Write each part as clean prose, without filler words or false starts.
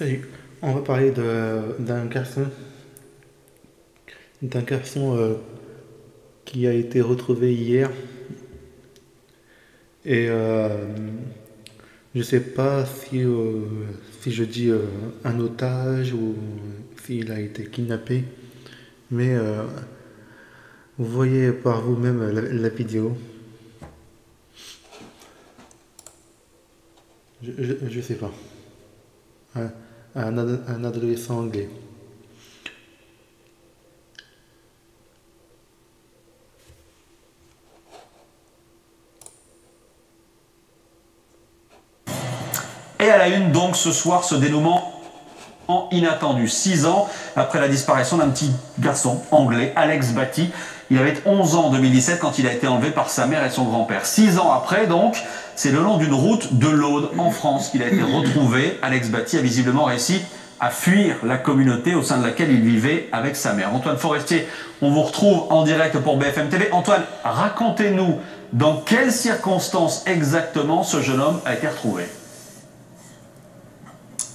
Salut, on va parler d'un garçon qui a été retrouvé hier et je sais pas si je dis un otage ou s'il a été kidnappé, mais vous voyez par vous-même la vidéo. Je sais pas. Un adolescent anglais. Et à la une, donc, ce soir, ce dénouement inattendu. 6 ans après la disparition d'un petit garçon anglais, Alex Batty. Il avait 11 ans en 2017 quand il a été enlevé par sa mère et son grand-père. 6 ans après, donc, c'est le long d'une route de l'Aude, en France, qu'il a été retrouvé. Alex Batty a visiblement réussi à fuir la communauté au sein de laquelle il vivait avec sa mère. Antoine Forestier, on vous retrouve en direct pour BFM TV. Antoine, racontez-nous dans quelles circonstances exactement ce jeune homme a été retrouvé.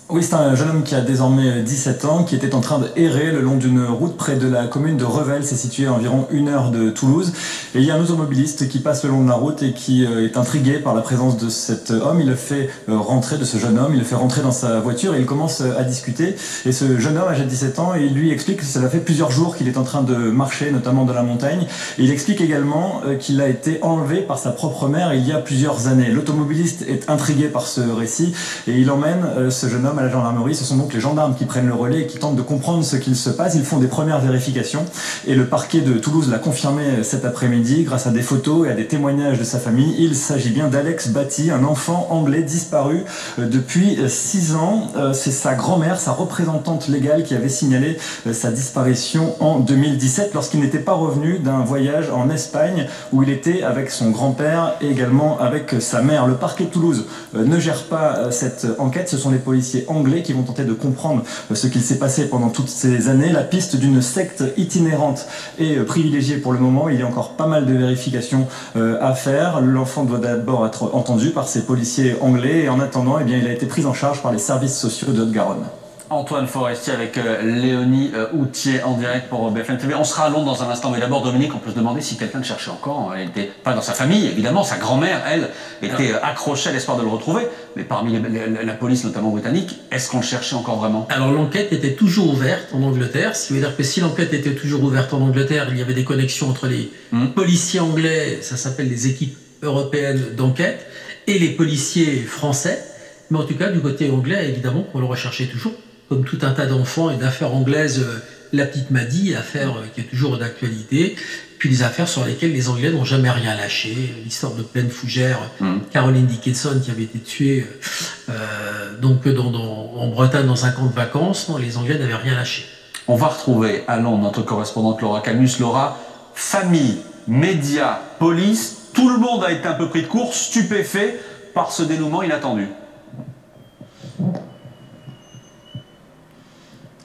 Oui, c'est un jeune homme qui a désormais 17 ans, qui était en train d'errer le long d'une route près de la commune de Revel, c'est situé à environ 1 heure de Toulouse. Et il y a un automobiliste qui passe le long de la route et qui est intrigué par la présence de cet homme. Il le fait rentrer, de ce jeune homme, il le fait rentrer dans sa voiture et il commence à discuter. Et ce jeune homme, âgé de 17 ans, il lui explique que ça fait plusieurs jours qu'il est en train de marcher, notamment dans la montagne. Et il explique également qu'il a été enlevé par sa propre mère il y a plusieurs années. L'automobiliste est intrigué par ce récit et il emmène ce jeune homme à la gendarmerie. Ce sont donc les gendarmes qui prennent le relais et qui tentent de comprendre ce qu'il se passe. Ils font des premières vérifications et le parquet de Toulouse l'a confirmé cet après-midi grâce à des photos et à des témoignages de sa famille. Il s'agit bien d'Alex Batty, un enfant anglais disparu depuis 6 ans. C'est sa grand-mère, sa représentante légale, qui avait signalé sa disparition en 2017 lorsqu'il n'était pas revenu d'un voyage en Espagne où il était avec son grand-père et également avec sa mère. Le parquet de Toulouse ne gère pas cette enquête. Ce sont les policiers anglais qui vont tenter de comprendre ce qu'il s'est passé pendant toutes ces années. La piste d'une secte itinérante est privilégiée pour le moment. Il y a encore pas mal de vérifications à faire. L'enfant doit d'abord être entendu par ces policiers anglais et en attendant, eh bien, il a été pris en charge par les services sociaux de Haute-Garonne. Antoine Forestier avec Léonie Houtier en direct pour BFM TV. On sera à Londres dans un instant, mais d'abord Dominique, on peut se demander si quelqu'un le cherchait encore. Elle était pas dans sa famille, évidemment, sa grand-mère, elle, était accrochée à l'espoir de le retrouver, mais parmi la police, notamment britannique, est-ce qu'on le cherchait encore vraiment? Alors l'enquête était toujours ouverte en Angleterre, ce qui veut dire que si l'enquête était toujours ouverte en Angleterre, il y avait des connexions entre les policiers anglais, ça s'appelle les équipes européennes d'enquête, et les policiers français. Mais en tout cas, du côté anglais, évidemment, on le recherchait toujours. Comme tout un tas d'enfants et d'affaires anglaises, la petite Maddy, affaire qui est toujours d'actualité, puis des affaires sur lesquelles les Anglais n'ont jamais rien lâché. L'histoire de Pleine Fougère, Caroline Dickinson qui avait été tuée en Bretagne dans un camp de vacances, non, les Anglais n'avaient rien lâché. On va retrouver à Londres notre correspondante Laura Calmus. Laura, famille, médias, police, tout le monde a été un peu pris de court, stupéfait par ce dénouement inattendu.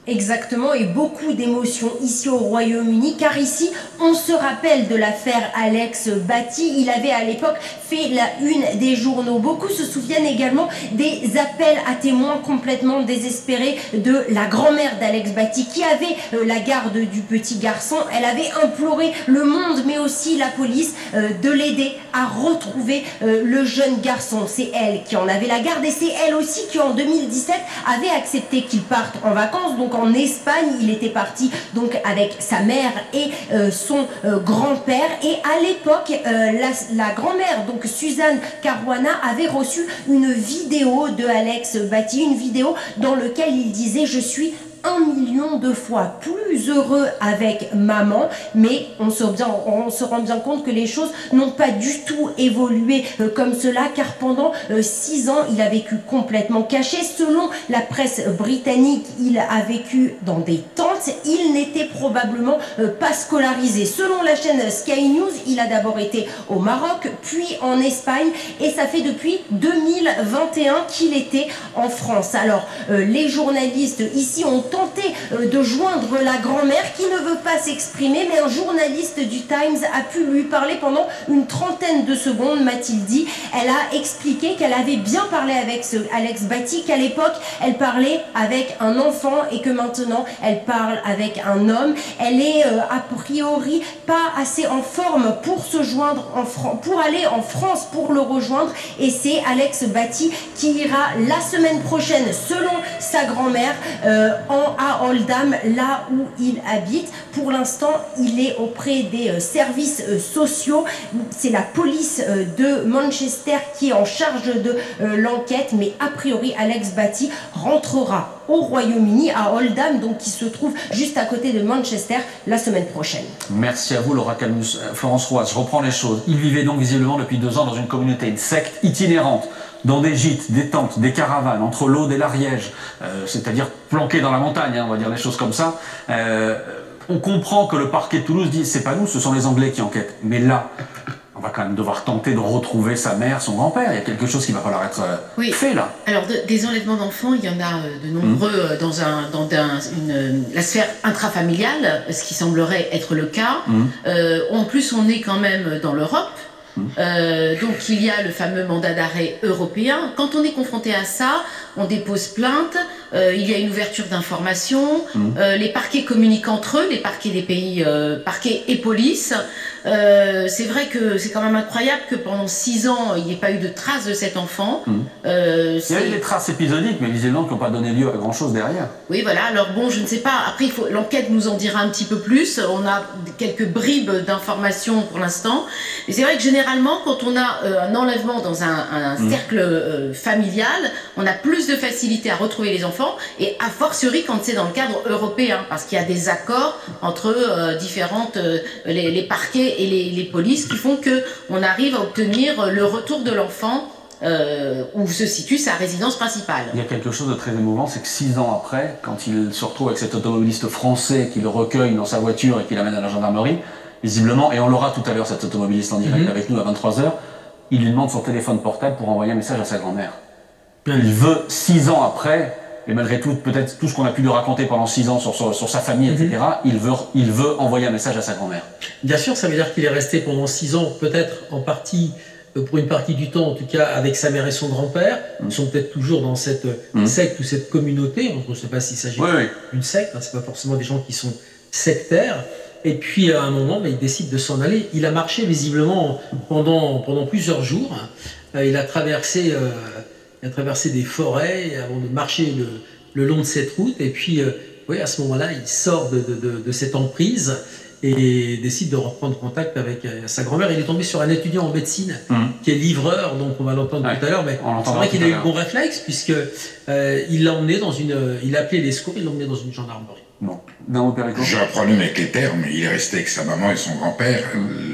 Exactement, et beaucoup d'émotions ici au Royaume-Uni, car ici, on se rappelle de l'affaire Alex Batty. Il avait à l'époque fait la une des journaux. Beaucoup se souviennent également des appels à témoins complètement désespérés de la grand-mère d'Alex Batty, qui avait la garde du petit garçon. Elle avait imploré le monde, mais aussi la police, de l'aider à retrouver le jeune garçon. C'est elle qui en avait la garde, et c'est elle aussi qui, en 2017, avait accepté qu'il parte en vacances. Donc en Espagne, il était parti donc avec sa mère et son grand-père. Et à l'époque, la grand-mère, donc Suzanne Caruana, avait reçu une vidéo de Alex Batty, une vidéo dans laquelle il disait « Je suis 1 million de fois plus heureux avec maman », mais on se rend bien compte que les choses n'ont pas du tout évolué comme cela, car pendant 6 ans, il a vécu complètement caché. Selon la presse britannique, il a vécu dans des tentes. plainte, il n'était probablement pas scolarisé. Selon la chaîne Sky News, il a d'abord été au Maroc, puis en Espagne, et ça fait depuis 2021 qu'il était en France. Alors, les journalistes ici ont tenté de joindre la grand-mère qui ne veut pas s'exprimer, mais un journaliste du Times a pu lui parler pendant une trentaine de secondes, m'a-t-il dit. Elle a expliqué qu'elle avait bien parlé avec Alex Batty, qu'à l'époque, elle parlait avec un enfant et que maintenant, elle parle avec un homme. Elle est a priori pas assez en forme pour se joindre pour aller en France pour le rejoindre, et c'est Alex Batty qui ira la semaine prochaine, selon sa grand-mère, à Oldham, là où il habite. Pour l'instant, il est auprès des services sociaux. C'est la police de Manchester qui est en charge de l'enquête, mais a priori, Alex Batty rentrera au Royaume-Uni, à Oldham, donc qui se trouve juste à côté de Manchester, la semaine prochaine. Merci à vous, Laura Calmus. Florence Roy, je reprends les choses. Il vivait donc visiblement depuis 2 ans dans une communauté, une secte itinérante, dans des gîtes, des tentes, des caravanes, entre l'Aude et l'Ariège, c'est-à-dire planqués dans la montagne, hein, on va dire les choses comme ça. On comprend que le parquet de Toulouse dit, c'est pas nous, ce sont les Anglais qui enquêtent. Mais là, on va quand même devoir tenter de retrouver sa mère, son grand-père. Il y a quelque chose qui va falloir être fait là. Alors des enlèvements d'enfants, il y en a de nombreux dans la sphère intrafamiliale, ce qui semblerait être le cas. En plus, on est quand même dans l'Europe. Donc il y a le fameux mandat d'arrêt européen. Quand on est confronté à ça, on dépose plainte, il y a une ouverture d'information, les parquets communiquent entre eux, les parquets des pays, parquets et police. C'est vrai que c'est quand même incroyable que pendant 6 ans, il n'y ait pas eu de traces de cet enfant. Il y a eu des traces épisodiques, mais visiblement qui n'ont pas donné lieu à grand-chose derrière. Oui, voilà. Alors bon, je ne sais pas. Après, l'enquête nous en dira un petit peu plus. On a quelques bribes d'informations pour l'instant. Mais c'est vrai que généralement, quand on a un enlèvement dans un cercle familial, on a plus de facilité à retrouver les enfants, et a fortiori quand c'est dans le cadre européen, parce qu'il y a des accords entre les parquets et les polices qui font qu'on arrive à obtenir le retour de l'enfant où se situe sa résidence principale. Il y a quelque chose de très émouvant, c'est que 6 ans après, quand il se retrouve avec cet automobiliste français qui le recueille dans sa voiture et qui l'amène à la gendarmerie, visiblement, et on l'aura tout à l'heure cet automobiliste en direct avec nous à 23 h, il lui demande son téléphone portable pour envoyer un message à sa grand-mère. Il veut, 6 ans après, et malgré tout, peut-être tout ce qu'on a pu lui raconter pendant 6 ans sur sa famille, etc., il veut envoyer un message à sa grand-mère. Bien sûr, ça veut dire qu'il est resté pendant 6 ans, peut-être en partie, pour une partie du temps en tout cas, avec sa mère et son grand-père. Ils sont peut-être toujours dans cette secte ou cette communauté. On ne sait pas s'il s'agit d'une secte, hein, c'est pas forcément des gens qui sont sectaires. Et puis à un moment, il décide de s'en aller. Il a marché visiblement pendant plusieurs jours. Il a traversé des forêts avant de marcher le long de cette route. Et puis, à ce moment-là, il sort de cette emprise et décide de reprendre contact avec sa grand-mère. Il est tombé sur un étudiant en médecine qui est livreur, donc on va l'entendre tout à l'heure. Mais c'est vrai qu'il a eu le bon réflexe, puisque il l'a emmené il a appelé les secours, il l'a emmené dans une gendarmerie. J'ai un problème avec les termes. Il est resté avec sa maman et son grand-père.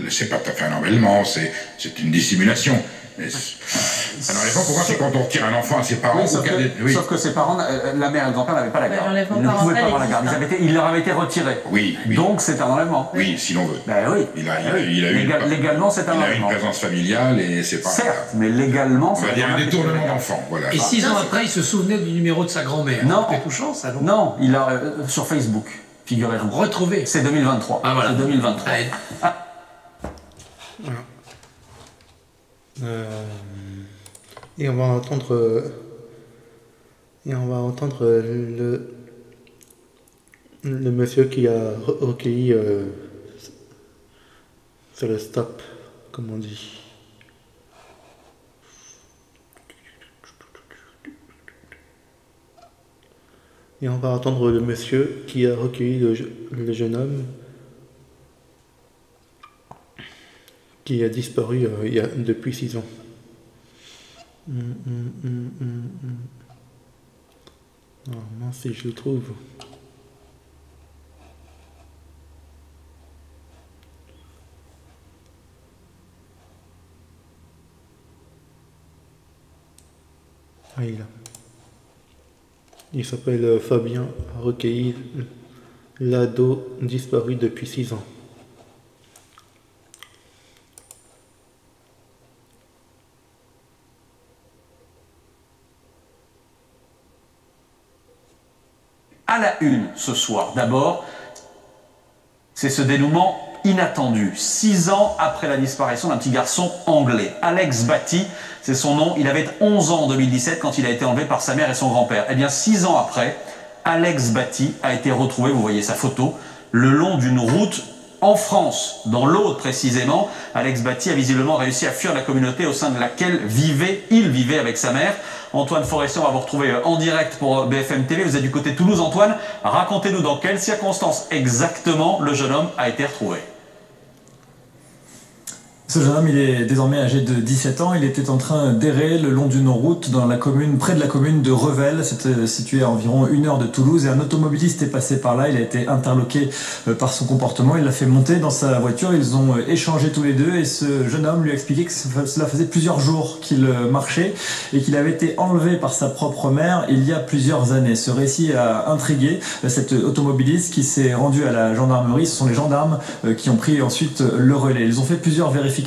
C'est pas tout à fait un enlèvement, c'est une dissimulation. Un enlèvement, pour moi, c'est quand on retire un enfant à ses parents. Sauf que ses parents, la mère et le grand-père n'avaient pas la garde. Ils ne pouvaient pas avoir la garde. Il leur avait été retiré. Oui. Donc c'est un enlèvement. Oui, si l'on veut. Légalement, c'est un enlèvement. Il a une présence familiale et c'est pas... Certes, mais légalement, on va dire un détournement d'enfant. Voilà. Et 6 ans après, il se souvenait du numéro de sa grand-mère. Non. C'était touchant, ça, non ? Non, il a sur Facebook, figurez-vous. Retrouvé. C'est 2023. Ah voilà. C'est 2023. Et on va entendre le monsieur qui a recueilli sur le stop, comme on dit. Et on va entendre le monsieur qui a recueilli le jeune homme qui a disparu depuis 6 ans. Normalement, si je le trouve. Ah, il est là. Il s'appelle Fabien, a recueilli L'ado disparu depuis 6 ans. À la une ce soir, d'abord, c'est ce dénouement inattendu. 6 ans après la disparition d'un petit garçon anglais, Alex Batty, c'est son nom. Il avait 11 ans en 2017 quand il a été enlevé par sa mère et son grand-père. Eh bien, 6 ans après, Alex Batty a été retrouvé, vous voyez sa photo, le long d'une route en France, dans l'Aude précisément. Alex Batty a visiblement réussi à fuir la communauté au sein de laquelle il vivait avec sa mère. Antoine Forestier, on va vous retrouver en direct pour BFM TV. Vous êtes du côté de Toulouse, Antoine. Racontez-nous dans quelles circonstances exactement le jeune homme a été retrouvé. Ce jeune homme, il est désormais âgé de 17 ans. Il était en train d'errer le long d'une route dans la commune, près de la commune de Revel. C'était situé à environ 1 heure de Toulouse. Et un automobiliste est passé par là. Il a été interloqué par son comportement. Il l'a fait monter dans sa voiture. Ils ont échangé tous les deux. Et ce jeune homme lui a expliqué que cela faisait plusieurs jours qu'il marchait et qu'il avait été enlevé par sa propre mère il y a plusieurs années. Ce récit a intrigué cet automobiliste qui s'est rendu à la gendarmerie. Ce sont les gendarmes qui ont pris ensuite le relais. Ils ont fait plusieurs vérifications.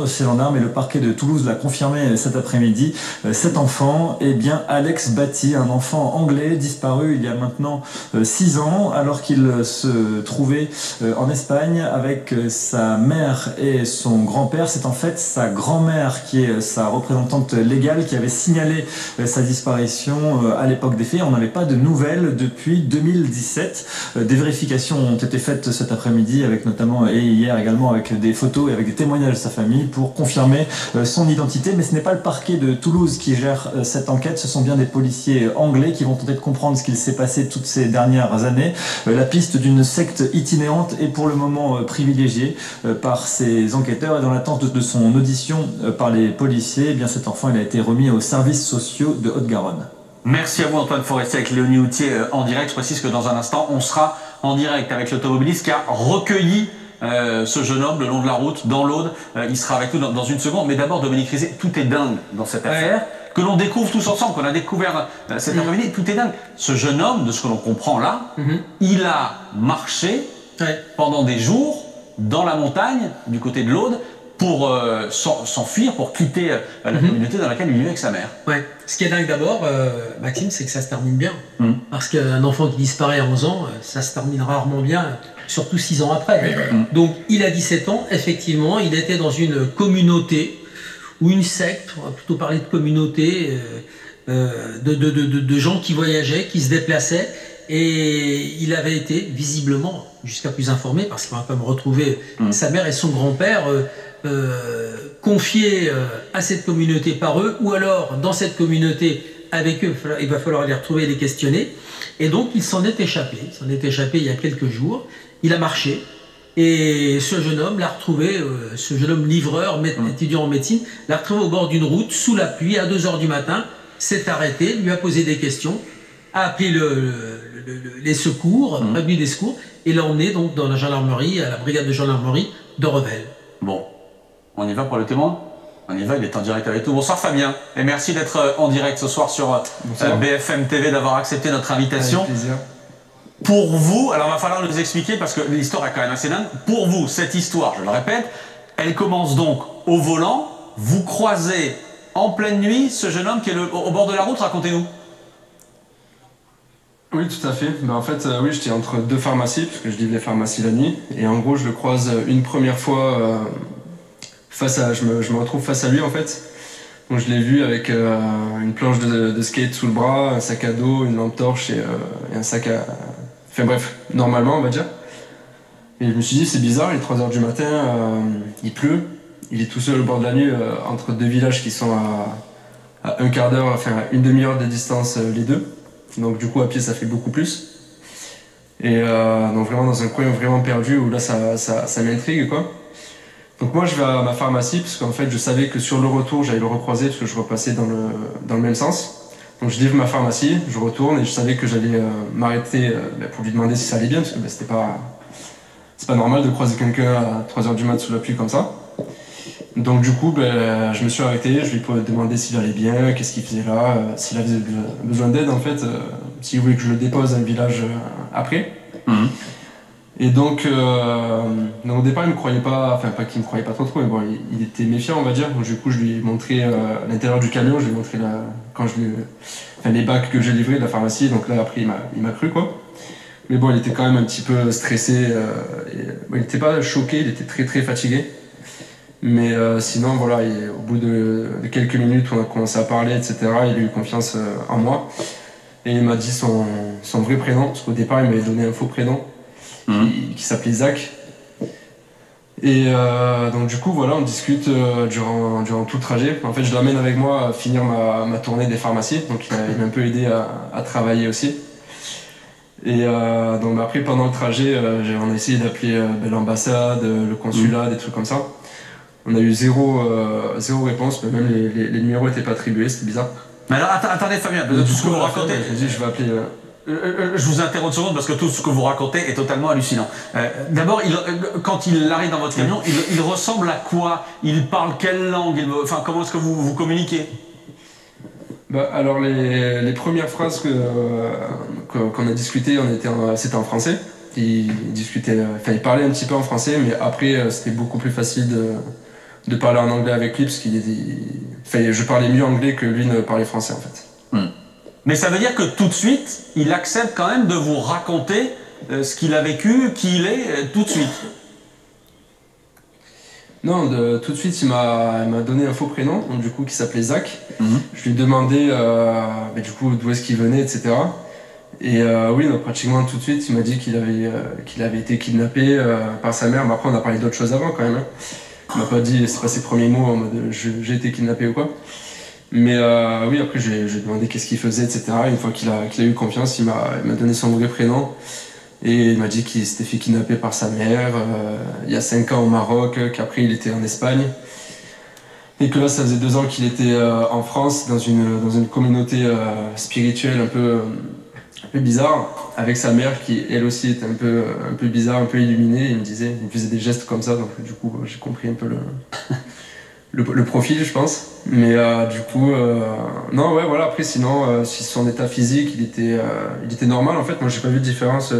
Ces gendarmes et le parquet de Toulouse l'a confirmé cet après-midi. Cet enfant est bien Alex Batty, un enfant anglais disparu il y a maintenant 6 ans, alors qu'il se trouvait en Espagne avec sa mère et son grand-père. C'est en fait sa grand-mère qui est sa représentante légale qui avait signalé sa disparition à l'époque des faits. On n'avait pas de nouvelles depuis 2017. Des vérifications ont été faites cet après-midi, avec notamment et hier également avec des photos et avec des témoignages de sa famille pour confirmer son identité. Mais ce n'est pas le parquet de Toulouse qui gère cette enquête, ce sont bien des policiers anglais qui vont tenter de comprendre ce qu'il s'est passé toutes ces dernières années. La piste d'une secte itinérante est pour le moment privilégiée par ces enquêteurs, et dans l'attente de son audition par les policiers, eh bien cet enfant il a été remis aux services sociaux de Haute-Garonne. Merci à vous Antoine Forestier avec Léonie Houtier en direct. Je précise que dans un instant, on sera en direct avec l'automobiliste qui a recueilli ce jeune homme le long de la route, dans l'Aude. Il sera avec nous dans une seconde. Mais d'abord, Dominique Rizet, tout est dingue dans cette affaire. Que l'on découvre tous ensemble, qu'on a découvert cet après-midi, tout est dingue. Ce jeune homme, de ce que l'on comprend là, il a marché pendant des jours dans la montagne, du côté de l'Aude, pour s'enfuir, pour quitter la communauté dans laquelle il vivait avec sa mère. Ouais. Ce qui est dingue d'abord, Maxime, c'est que ça se termine bien. Parce qu'un enfant qui disparaît à 11 ans, ça se termine rarement bien, surtout 6 ans après. Donc il a 17 ans, effectivement, il était dans une communauté, ou une secte, on va plutôt parler de communauté, de gens qui voyageaient, qui se déplaçaient, et il avait été visiblement, jusqu'à plus informé, parce qu'il va quand même retrouver sa mère et son grand-père, confiés à cette communauté par eux, ou alors dans cette communauté avec eux, il va falloir les retrouver et les questionner. Et donc il s'en est échappé, il y a quelques jours, il a marché, et ce jeune homme l'a retrouvé, ce jeune homme livreur, étudiant en médecine, l'a retrouvé au bord d'une route, sous la pluie, à 2 h du matin, s'est arrêté, lui a posé des questions, a appelé les secours, prévenu des secours, et l'a emmené donc dans la gendarmerie, à la brigade de gendarmerie de Revel. Bon, on y va pour le témoin? On y va, il est en direct avec nous. Bonsoir Fabien, et merci d'être en direct ce soir sur BFM TV, d'avoir accepté notre invitation. Avec plaisir. Pour vous, alors il va falloir nous expliquer, parce que l'histoire est quand même assez dingue. Pour vous, cette histoire, je le répète, elle commence donc au volant. Vous croisez en pleine nuit ce jeune homme qui est au bord de la route, racontez-nous. Oui, tout à fait. Ben, en fait, oui, j'étais entre 2 pharmacies, parce que je livre les pharmacies la nuit. Et en gros, je le croise une première fois, je me retrouve face à lui, en fait. Donc, je l'ai vu avec une planche de skate sous le bras, un sac à dos, une lampe torche et un sac à... Enfin bref, normalement, on va dire. Et je me suis dit, c'est bizarre, il est 3 h du matin, il pleut. Il est tout seul au bord de la nuit, entre 2 villages qui sont à un quart d'heure, enfin à une demi-heure de distance, les deux. Donc du coup à pied ça fait beaucoup plus. Et donc vraiment dans un coin vraiment perdu où là ça m'intrigue quoi. Donc moi je vais à ma pharmacie parce qu'en fait je savais que sur le retour j'allais le recroiser parce que je repassais dans le même sens. Donc je livre ma pharmacie, je retourne et je savais que j'allais m'arrêter pour lui demander si ça allait bien parce que c'est pas normal de croiser quelqu'un à 3 h du mat sous la pluie comme ça. Donc du coup, je me suis arrêté, je lui ai demandé s'il allait bien, qu'est-ce qu'il faisait là, s'il avait besoin d'aide en fait, s'il voulait que je le dépose à un village après. Et donc au départ, il me croyait pas, enfin pas qu'il me croyait pas trop, mais bon, il était méfiant, on va dire. Donc du coup, je lui ai montré l'intérieur du camion, je lui ai montré les bacs que j'ai livrés de la pharmacie. Donc là, après, il m'a cru, quoi. Mais bon, il était quand même un petit peu stressé. Il n'était pas choqué, il était très très fatigué. Mais sinon, voilà, au bout de quelques minutes, on a commencé à parler, etc. Il a eu confiance en moi. Et il m'a dit son vrai prénom, parce qu'au départ, il m'avait donné un faux prénom qui s'appelait Zach. Et donc du coup, voilà, on discute durant tout le trajet. En fait, je l'amène avec moi à finir ma tournée des pharmacies. Donc il m'a un peu aidé à travailler aussi. Et donc après, pendant le trajet, on a essayé d'appeler l'ambassade, le consulat, des trucs comme ça. On a eu zéro réponse, mais même les numéros n'étaient pas attribués, c'était bizarre. Mais alors, attendez Fabien, tout ce que vous racontez... Je me dis, je vais appeler... Je vous interromps une seconde parce que tout ce que vous racontez est totalement hallucinant. D'abord, quand il arrive dans votre camion, il ressemble à quoi? Il parle quelle langue? Enfin, comment est-ce que vous communiquez? Alors, les premières phrases qu'on a discutées, c'était en français. Il parlait un petit peu en français, mais après, c'était beaucoup plus facile de parler en anglais avec lui parce je parlais mieux anglais que lui ne parlait français, en fait. Mais ça veut dire que tout de suite, il accepte quand même de vous raconter ce qu'il a vécu, qui il est, tout de suite. Non, tout de suite, il m'a donné un faux prénom, donc, du coup, qui s'appelait Zach. Je lui ai demandé du coup, d'où est-ce qu'il venait, etc. Et oui, donc, pratiquement tout de suite, il m'a dit qu'il avait été kidnappé par sa mère. Mais après, on a parlé d'autres choses avant quand même. Hein. Il m'a pas dit, c'est pas ses premiers mots en mode j'ai été kidnappé ou quoi. Mais oui, après j'ai demandé qu'est-ce qu'il faisait, etc. Une fois qu'il a eu confiance, il m'a donné son vrai prénom. Et il m'a dit qu'il s'était fait kidnapper par sa mère il y a 5 ans au Maroc, qu'après il était en Espagne. Et que là, ça faisait 2 ans qu'il était en France, dans une communauté spirituelle un peu bizarre, avec sa mère qui, elle aussi, était un peu bizarre, un peu illuminée. Il me faisait des gestes comme ça, donc du coup, j'ai compris un peu le profil, je pense. Mais du coup, non, ouais, voilà. Après, sinon, son état physique, il était normal, en fait. Moi, j'ai pas vu de différence.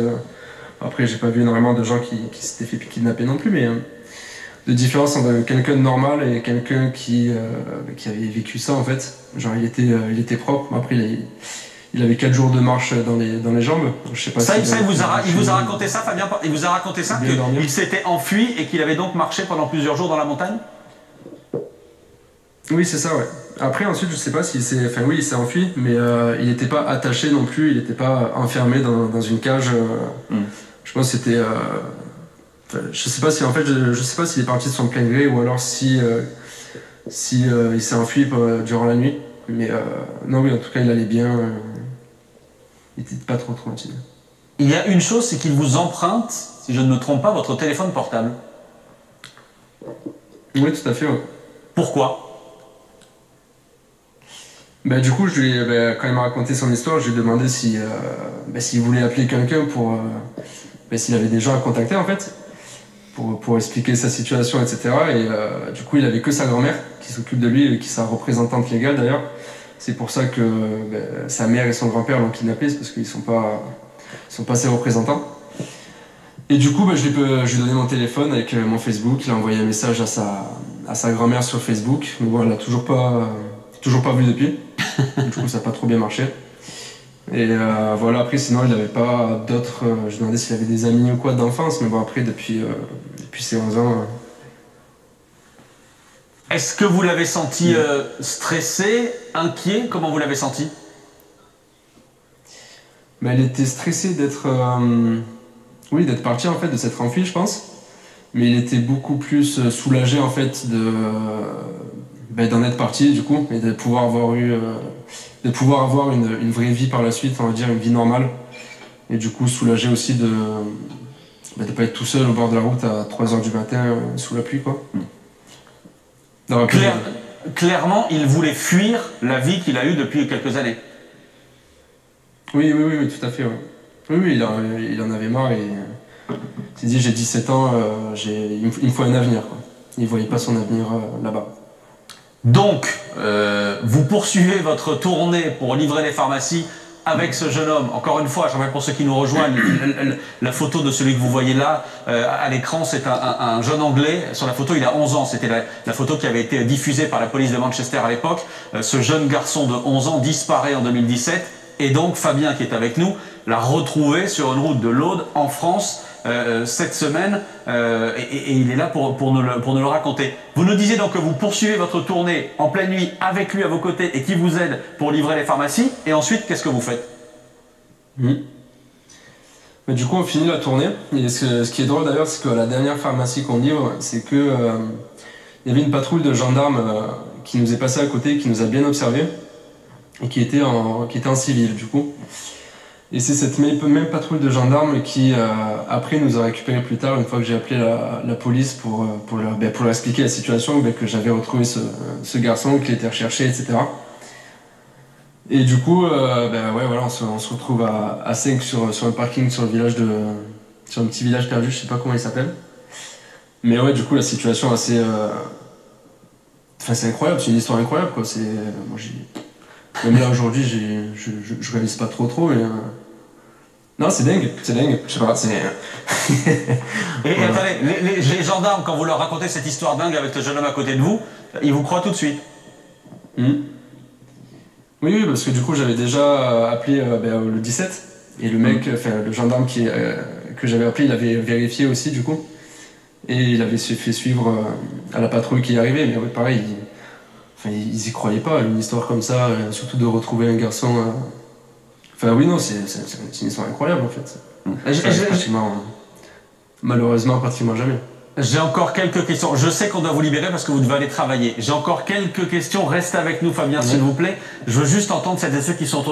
Après, j'ai pas vu énormément de gens qui s'étaient fait kidnapper non plus, mais de différence entre quelqu'un de normal et quelqu'un qui avait vécu ça, en fait. Genre, il était propre. Après, il avait 4 jours de marche dans les jambes. Je sais pas il vous a raconté ça, Fabien? Il vous a raconté ça, qu'il s'était enfui et qu'il avait donc marché pendant plusieurs jours dans la montagne? Oui, c'est ça, ouais. Après, ensuite, je sais pas s'il s'est... Enfin, oui, il s'est enfui, mais il n'était pas attaché non plus, il n'était pas enfermé dans une cage. Je pense que c'était... je sais pas si, en fait, je sais pas s'il est parti de son plein gré ou alors si il s'est enfui durant la nuit. Mais non, oui, en tout cas, il allait bien. Il n'était pas trop traumatisé. Il y a une chose, c'est qu'il vous emprunte, si je ne me trompe pas, votre téléphone portable. Oui, tout à fait, ouais. Pourquoi? Du coup, quand il m'a raconté son histoire, je lui ai demandé s'il voulait appeler quelqu'un pour... s'il avait des gens à contacter, en fait, pour expliquer sa situation, etc. Et du coup, il avait que sa grand-mère qui s'occupe de lui et qui est sa représentante légale, d'ailleurs. C'est pour ça que sa mère et son grand-père l'ont kidnappé, c'est parce qu'ils sont pas ses représentants. Et du coup, je lui ai donné mon téléphone avec mon Facebook. Il a envoyé un message à sa grand-mère sur Facebook. Mais bon, elle l'a toujours pas vu depuis. Du coup, ça n'a pas trop bien marché. Et voilà, après, sinon, il n'avait pas d'autres... je me demandais s'il avait des amis ou quoi d'enfance, mais bon, après, depuis ses 11 ans... Est-ce que vous l'avez senti stressé, inquiet? Comment vous l'avez senti? Elle était stressée d'être parti, en fait, de s'être enfui, je pense. Mais il était beaucoup plus soulagé, en fait, d'en être parti, du coup, et de pouvoir avoir une vraie vie par la suite, on va dire, une vie normale. Et du coup, soulagé aussi de pas être tout seul au bord de la route à 3h du matin, sous la pluie, quoi. Clairement, il voulait fuir la vie qu'il a eue depuis quelques années. Oui, tout à fait. Ouais. Oui, il en avait marre et il s'est dit j'ai 17 ans, il me faut un avenir. Quoi. Il ne voyait pas son avenir là-bas. Donc, vous poursuivez votre tournée pour livrer les pharmacies avec ce jeune homme. Encore une fois, je rappelle pour ceux qui nous rejoignent, la photo de celui que vous voyez là à l'écran, c'est un jeune Anglais. Sur la photo, il a 11 ans. C'était la photo qui avait été diffusée par la police de Manchester à l'époque. Ce jeune garçon de 11 ans disparaît en 2017. Et donc, Fabien, qui est avec nous, l'a retrouvé sur une route de l'Aude en France cette semaine. Et il est là pour nous le raconter. Vous nous disiez donc que vous poursuivez votre tournée en pleine nuit avec lui à vos côtés et qui vous aide pour livrer les pharmacies. Et ensuite, qu'est-ce que vous faites? Mais du coup, on finit la tournée. Et ce qui est drôle d'ailleurs, c'est que la dernière pharmacie qu'on livre, c'est que il y avait une patrouille de gendarmes qui nous est passée à côté, qui nous a bien observés et qui était en civil du coup. Et c'est cette même patrouille de gendarmes qui après nous a récupéré plus tard, une fois que j'ai appelé la police pour leur expliquer la situation, que j'avais retrouvé ce garçon, qu'il était recherché, etc. Et du coup, voilà, on se retrouve à 5 sur un parking sur un petit village perdu, je sais pas comment il s'appelle. Mais ouais, du coup, la situation assez... c'est incroyable, c'est une histoire incroyable, quoi. Même là, aujourd'hui, je réalise pas trop, mais... Non, c'est dingue, je sais pas, c'est... Et attendez, les gendarmes, quand vous leur racontez cette histoire dingue avec le jeune homme à côté de vous, ils vous croient tout de suite. Oui, parce que du coup, j'avais déjà appelé le 17, et le mec, le gendarme que j'avais appelé, il avait vérifié aussi, du coup, et il avait fait suivre à la patrouille qui y arrivait, mais ouais, pareil, ils y croyaient pas, une histoire comme ça, surtout de retrouver un garçon... oui, non, c'est une histoire incroyable, en fait. Malheureusement, pratiquement jamais. J'ai encore quelques questions. Je sais qu'on doit vous libérer parce que vous devez aller travailler. J'ai encore quelques questions. Restez avec nous, Fabien, s'il vous plaît. Je veux juste entendre celles et ceux qui sont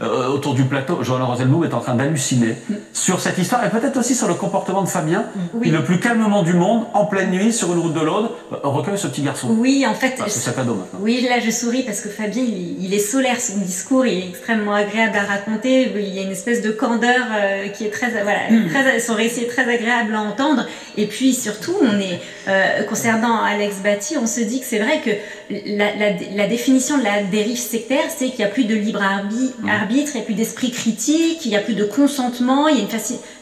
autour du plateau. Johanna Rosenbaum est en train d'halluciner sur cette histoire et peut-être aussi sur le comportement de Fabien, qui est le plus calmement du monde, en pleine nuit, sur une route de l'Aude, recueille ce petit garçon. Oui, en fait... C'est cet ado maintenant. Oui, là je souris parce que Fabien, il est solaire, son discours, il est extrêmement agréable à raconter. Il y a une espèce de candeur qui est son récit est très agréable à entendre. Et puis surtout, on est concernant Alex Batty, on se dit que c'est vrai que la définition de la dérive sectaire, c'est qu'il n'y a plus de libre arbitre, il n'y a plus d'esprit critique, il n'y a plus de consentement, il y a une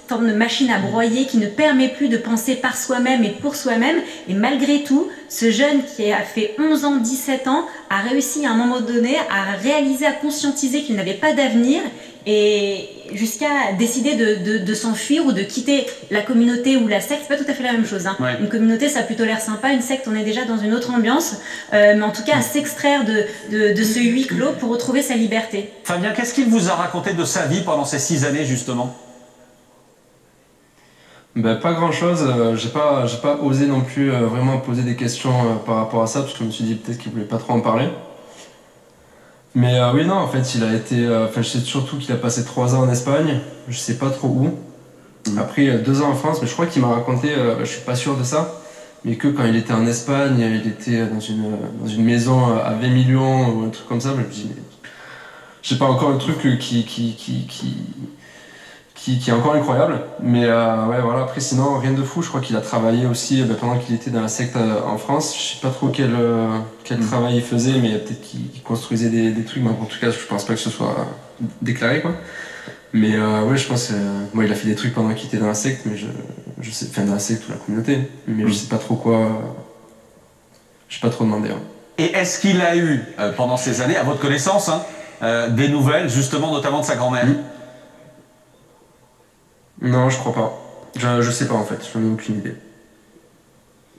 forme de machine à broyer qui ne permet plus de penser par soi-même et pour soi-même. Et malgré tout, ce jeune qui a fait 11 ans, 17 ans, a réussi à un moment donné à réaliser, à conscientiser qu'il n'avait pas d'avenir et jusqu'à décider de s'enfuir ou de quitter la communauté ou la secte. C'est pas tout à fait la même chose. Une communauté, ça a plutôt l'air sympa. Une secte, on est déjà dans une autre ambiance. Mais en tout cas, à s'extraire de ce huis clos pour retrouver sa liberté. Fabien, qu'est-ce qu'il vous a raconté de sa vie pendant ces 6 années, justement? Pas grand-chose. J'ai pas osé non plus vraiment poser des questions par rapport à ça, parce que je me suis dit peut-être qu'il voulait pas trop en parler. Mais oui, non, en fait, il a été... je sais surtout qu'il a passé 3 ans en Espagne, je sais pas trop où. Après, 2 ans en France, mais je crois qu'il m'a raconté, je suis pas sûr de ça, mais que quand il était en Espagne, il était dans une maison à 20 millions ou un truc comme ça. Je me dis, mais... Je sais pas, encore un truc qui est encore incroyable, mais ouais, voilà. Après, sinon, rien de fou. Je crois qu'il a travaillé aussi pendant qu'il était dans la secte en France. Je sais pas trop quel travail il faisait, mais peut-être qu'il construisait des trucs. Mais en tout cas, je pense pas que ce soit déclaré, quoi. Mais ouais, je pense moi, il a fait des trucs pendant qu'il était dans la secte, mais je sais, enfin, dans la secte ou la communauté, mais je sais pas trop quoi. Je sais pas trop demandé. Et est-ce qu'il a eu pendant ces années, à votre connaissance, des nouvelles, justement, notamment de sa grand-mère? Non, je crois pas. Je sais pas, en fait, j'en ai aucune idée.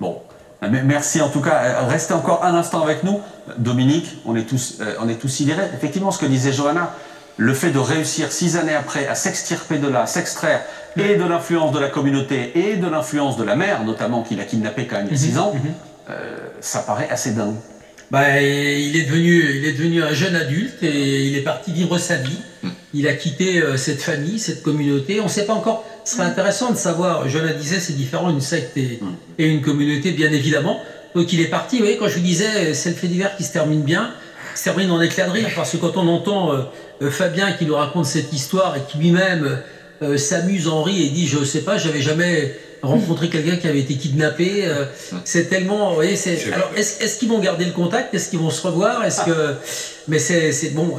Bon, merci en tout cas. Restez encore un instant avec nous. Dominique, on est tous sidérés. Effectivement, ce que disait Johanna, le fait de réussir 6 années après à s'extirper de là, s'extraire et de l'influence de la communauté et de l'influence de la mère, notamment, qu'il a kidnappé quand même il y a 6 ans, ça paraît assez dingue. Il est devenu un jeune adulte et il est parti vivre sa vie. Il a quitté cette famille, cette communauté. On ne sait pas encore. Ce serait intéressant de savoir. Johanna disait c'est différent une secte et une communauté, bien évidemment. Donc il est parti. Vous voyez, quand je vous disais c'est le fait divers qui se termine bien, se termine en éclat de rire, parce que quand on entend Fabien qui nous raconte cette histoire et qui lui-même s'amuse, en rit et dit je sais pas, j'avais jamais rencontrer quelqu'un qui avait été kidnappé, c'est tellement, vous voyez, alors est-ce qu'ils vont garder le contact, est-ce qu'ils vont se revoir, est-ce que, mais c'est bon,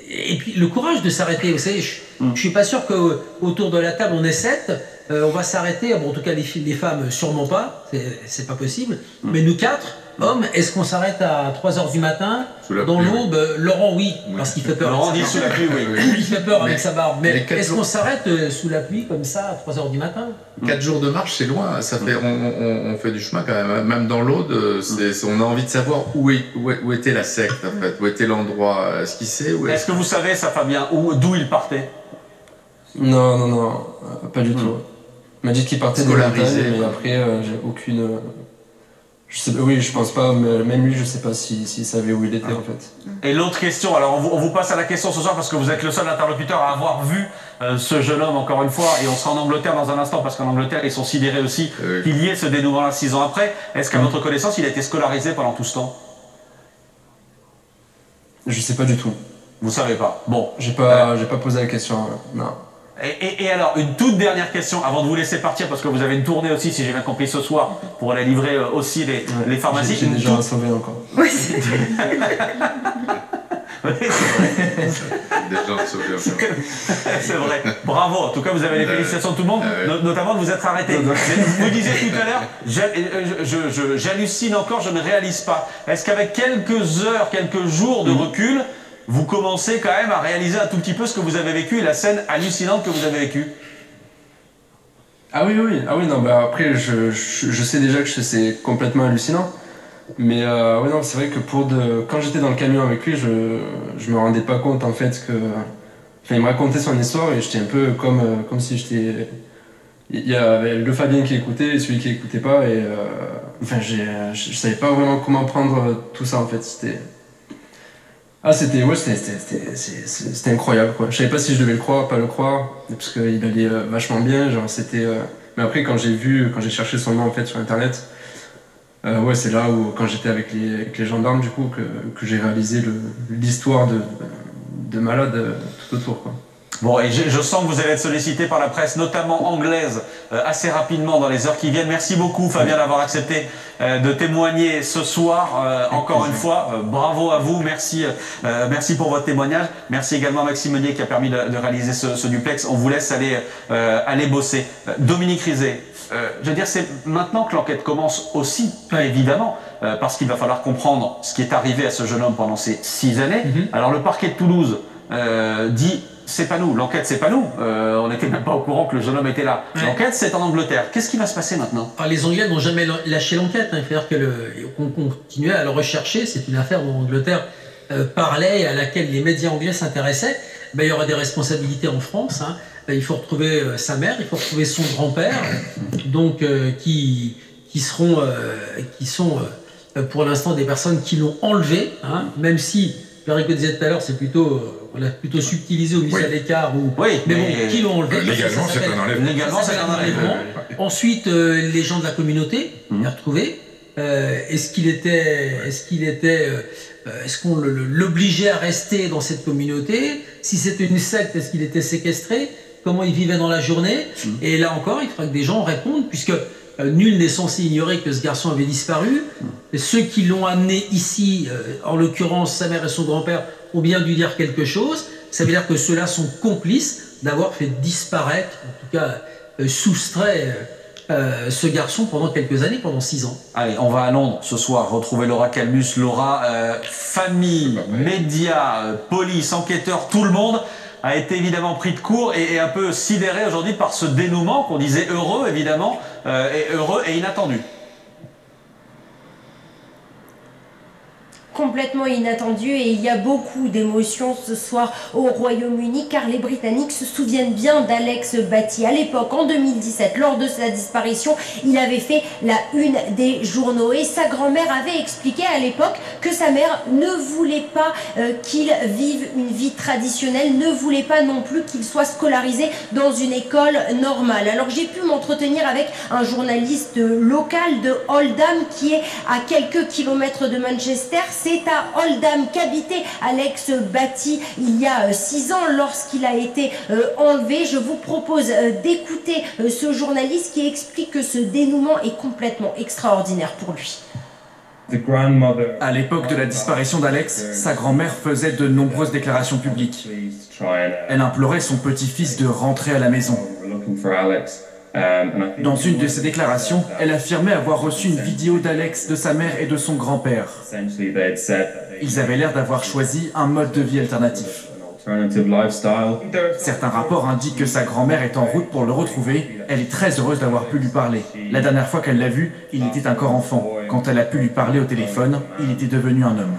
et puis le courage de s'arrêter. Vous savez, je suis pas sûr qu'autour de la table on est 7, on va s'arrêter. Bon, en tout cas les femmes sûrement pas, c'est pas possible. Mais nous 4 hommes, est-ce qu'on s'arrête à 3h du matin dans l'aube? Laurent, oui, parce qu'il fait peur. Laurent dit sous la pluie, oui. Il fait peur avec sa barbe. Mais est-ce qu'on s'arrête sous la pluie comme ça à 3h du matin? 4 jours de marche, c'est loin. Ça fait, on fait du chemin quand même. Même dans l'Aude, on a envie de savoir où était la secte, en fait. Où était l'endroit. Est-ce qu'il sait? Est-ce que vous savez, ça, Fabien, d'où il partait? Non, pas du tout. Il m'a dit qu'il partait de scolarisé, mais après, j'ai aucune... Oui, je pense pas, mais même lui, je sais pas s'il savait où il était en fait. Et l'autre question, alors on vous passe à la question ce soir parce que vous êtes le seul interlocuteur à avoir vu ce jeune homme encore une fois, et on sera en Angleterre dans un instant parce qu'en Angleterre ils sont sidérés aussi qu'il y ait ce dénouement-là 6 ans après. Est-ce qu'à votre connaissance il a été scolarisé pendant tout ce temps? Je sais pas du tout. Vous savez pas? Bon. J'ai pas posé la question, non. Et alors, une toute dernière question avant de vous laisser partir, parce que vous avez une tournée aussi, si j'ai bien compris, ce soir, pour aller livrer aussi les pharmacies. J'ai des gens à sauver encore. Oui, c'est Des gens à sauver encore. C'est vrai. Bravo. En tout cas, vous avez les félicitations de tout le monde, notamment de vous être arrêté. Vous disiez tout à l'heure, j'hallucine encore, je ne réalise pas. Est-ce qu'avec quelques heures, quelques jours de recul, vous commencez quand même à réaliser un tout petit peu ce que vous avez vécu et la scène hallucinante que vous avez vécue? Ah oui, non, bah après, je sais déjà que c'est complètement hallucinant. Mais ouais, non, c'est vrai que quand j'étais dans le camion avec lui, je me rendais pas compte en fait que... Enfin, il me racontait son histoire et j'étais un peu comme si j'étais... Il y avait le Fabien qui écoutait et celui qui écoutait pas et... Enfin, je savais pas vraiment comment prendre tout ça en fait, c'était... Ah, c'était incroyable quoi. Je savais pas si je devais le croire, pas le croire, parce qu'il allait vachement bien, genre c'était... Mais après quand j'ai cherché son nom en fait sur internet, ouais c'est là où quand j'étais avec les gendarmes du coup que j'ai réalisé l'histoire de malade tout autour quoi. Bon, et je sens que vous allez être sollicité par la presse, notamment anglaise, assez rapidement dans les heures qui viennent. Merci beaucoup, Fabien, d'avoir accepté de témoigner ce soir. Encore une fois, bravo à vous. Merci pour votre témoignage. Merci également à Maxime Meunier qui a permis de réaliser ce duplex. On vous laisse aller bosser. Dominique Rizet, je veux dire, c'est maintenant que l'enquête commence aussi, évidemment, parce qu'il va falloir comprendre ce qui est arrivé à ce jeune homme pendant ces 6 années. Alors, le parquet de Toulouse dit... C'est pas nous, l'enquête c'est pas nous, on n'était même pas au courant que le jeune homme était là. L'enquête c'est en Angleterre, qu'est-ce qui va se passer maintenant? Les Anglais n'ont jamais lâché l'enquête, il faut dire qu'on continuait à le rechercher, c'est une affaire dont l'Angleterre parlait et à laquelle les médias anglais s'intéressaient. Il y aura des responsabilités en France, il faut retrouver sa mère, il faut retrouver son grand-père, donc qui sont pour l'instant des personnes qui l'ont enlevé, même si, Perico disait tout à l'heure, c'est plutôt... On a plutôt subtilisé au musée à l'écart. Mais bon, qui l'ont enlevé? Légalement, c'est un enlèvement. Légalement, c'est un enlèvement. Ensuite, les gens de la communauté, les retrouver. Est-ce qu'on l'obligeait à rester dans cette communauté? Si c'était une secte, est-ce qu'il était séquestré? Comment il vivait dans la journée? Et là encore, il faudra que des gens répondent, puisque nul n'est censé ignorer que ce garçon avait disparu. Ceux qui l'ont amené ici, en l'occurrence sa mère et son grand-père, ont bien dû dire quelque chose. Ça veut dire que ceux-là sont complices d'avoir fait disparaître, en tout cas soustrait ce garçon pendant quelques années, pendant 6 ans. Allez, on va à Londres ce soir retrouver Laura Calmus. Laura, famille, médias, police, enquêteurs, tout le monde a été évidemment pris de court et un peu sidéré aujourd'hui par ce dénouement qu'on disait heureux évidemment, heureux et inattendu. Complètement inattendu et il y a beaucoup d'émotions ce soir au Royaume-Uni car les Britanniques se souviennent bien d'Alex Batty. À l'époque, en 2017, lors de sa disparition, il avait fait la une des journaux et sa grand-mère avait expliqué à l'époque que sa mère ne voulait pas qu'il vive une vie traditionnelle, ne voulait pas non plus qu'il soit scolarisé dans une école normale. Alors j'ai pu m'entretenir avec un journaliste local de Oldham qui est à quelques kilomètres de Manchester. C'est à Oldham qu'habitait Alex Batty il y a 6 ans lorsqu'il a été enlevé. Je vous propose d'écouter ce journaliste qui explique que ce dénouement est complètement extraordinaire pour lui. À l'époque de la disparition d'Alex, sa grand-mère faisait de nombreuses déclarations publiques. Elle implorait son petit-fils de rentrer à la maison. Dans une de ses déclarations, elle affirmait avoir reçu une vidéo d'Alex, de sa mère et de son grand-père. Ils avaient l'air d'avoir choisi un mode de vie alternatif. Certains rapports indiquent que sa grand-mère est en route pour le retrouver. Elle est très heureuse d'avoir pu lui parler. La dernière fois qu'elle l'a vu, il était encore enfant. Quand elle a pu lui parler au téléphone, il était devenu un homme.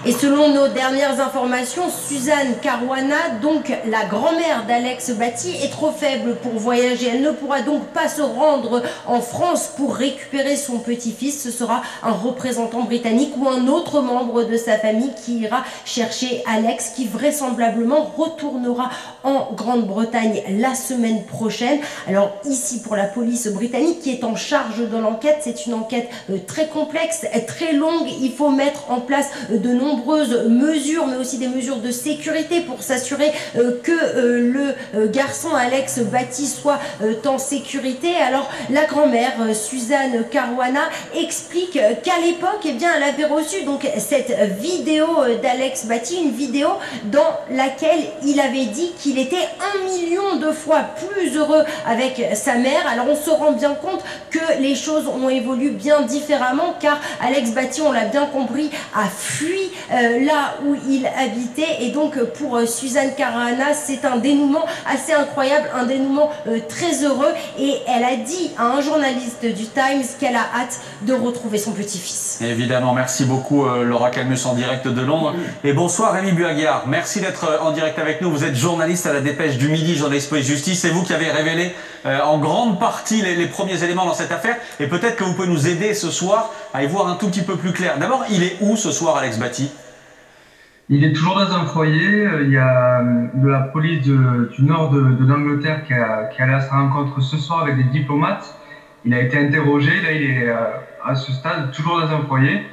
Et selon nos dernières informations, Suzanne Caruana, donc la grand-mère d'Alex Batty, est trop faible pour voyager. Elle ne pourra donc pas se rendre en France pour récupérer son petit-fils. Ce sera un représentant britannique ou un autre membre de sa famille qui ira chercher Alex, qui vraisemblablement retournera en Grande-Bretagne la semaine prochaine. Alors ici, pour la police britannique qui est en charge de l'enquête, c'est une enquête très complexe, très longue. Il faut mettre en place de nombreuses mesures, mais aussi des mesures de sécurité pour s'assurer que le garçon Alex Batty soit en sécurité. Alors la grand-mère Suzanne Caruana explique qu'à l'époque, eh bien, elle avait reçu donc cette vidéo d'Alex Batty, une vidéo dans laquelle il avait dit qu'il était 1 million de fois plus heureux avec sa mère. Alors on se rend bien compte que les choses ont évolué bien différemment, car Alex Batty, on l'a bien compris, a fui là où il habitait. Et donc pour Suzanne Caruana, c'est un dénouement assez incroyable, un dénouement très heureux. Et elle a dit à un journaliste du Times qu'elle a hâte de retrouver son petit-fils. Évidemment, merci beaucoup Laura Calmus en direct de Londres. Et bonsoir Rémi Buaguiar, merci d'être en direct avec nous. Vous êtes journaliste à la Dépêche du Midi, journaliste police-justice. C'est vous qui avez révélé en grande partie les premiers éléments dans cette affaire. Et peut-être que vous pouvez nous aider ce soir à y voir un tout petit peu plus clair. D'abord, il est où ce soir Alex Batty? Il est toujours dans un foyer. Il y a de la police du nord de l'Angleterre qui est allé à sa rencontre ce soir avec des diplomates. Il a été interrogé. Là, il est à ce stade toujours dans un foyer.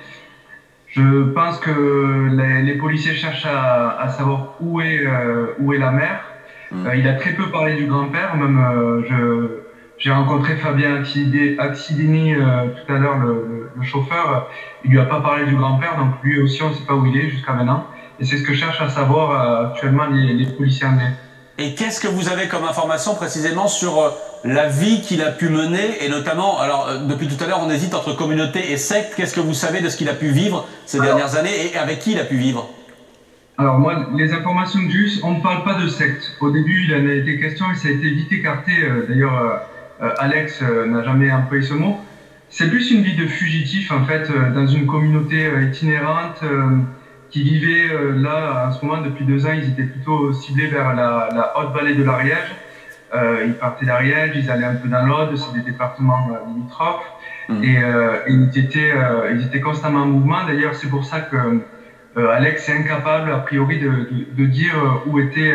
Je pense que les policiers cherchent à savoir où est la mère. Il a très peu parlé du grand-père. Même j'ai rencontré Fabien Accidini tout à l'heure, le chauffeur. Il lui a pas parlé du grand-père, donc lui aussi on ne sait pas où il est jusqu'à maintenant. Et c'est ce que cherchent à savoir actuellement les policiers anglais. Et qu'est-ce que vous avez comme information précisément sur la vie qu'il a pu mener, et notamment, alors depuis tout à l'heure on hésite entre communauté et secte, qu'est-ce que vous savez de ce qu'il a pu vivre ces dernières années et avec qui il a pu vivre? Alors moi, les informations que j'ai, on ne parle pas de secte. Au début, il en a été question et ça a été vite écarté. D'ailleurs, Alex n'a jamais employé ce mot. C'est plus une vie de fugitif en fait, dans une communauté itinérante qui vivait là, en ce moment, depuis 2 ans, ils étaient plutôt ciblés vers la haute vallée de l'Ariège. Ils partaient d'Ariège, ils allaient un peu dans l'Aude, c'est des départements limitrophes. Et ils étaient constamment en mouvement. D'ailleurs, c'est pour ça que Alex est incapable, a priori, de dire où était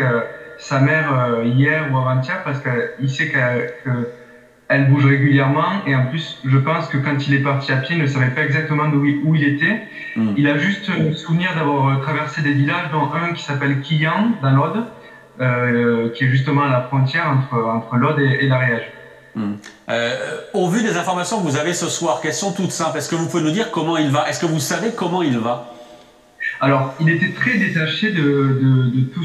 sa mère hier ou avant-hier, parce qu'il sait qu'elle bouge régulièrement. Et en plus, je pense que quand il est parti à pied, il ne savait pas exactement où il était. Il a juste le souvenir d'avoir traversé des villages, dont un qui s'appelle Quillan, dans l'Aude, qui est justement à la frontière entre l'Aude et l'Ariège. Au vu des informations que vous avez ce soir, question toute simple, est-ce que vous pouvez nous dire comment il va? Est-ce que vous savez comment il va? Alors, il était très détaché de tout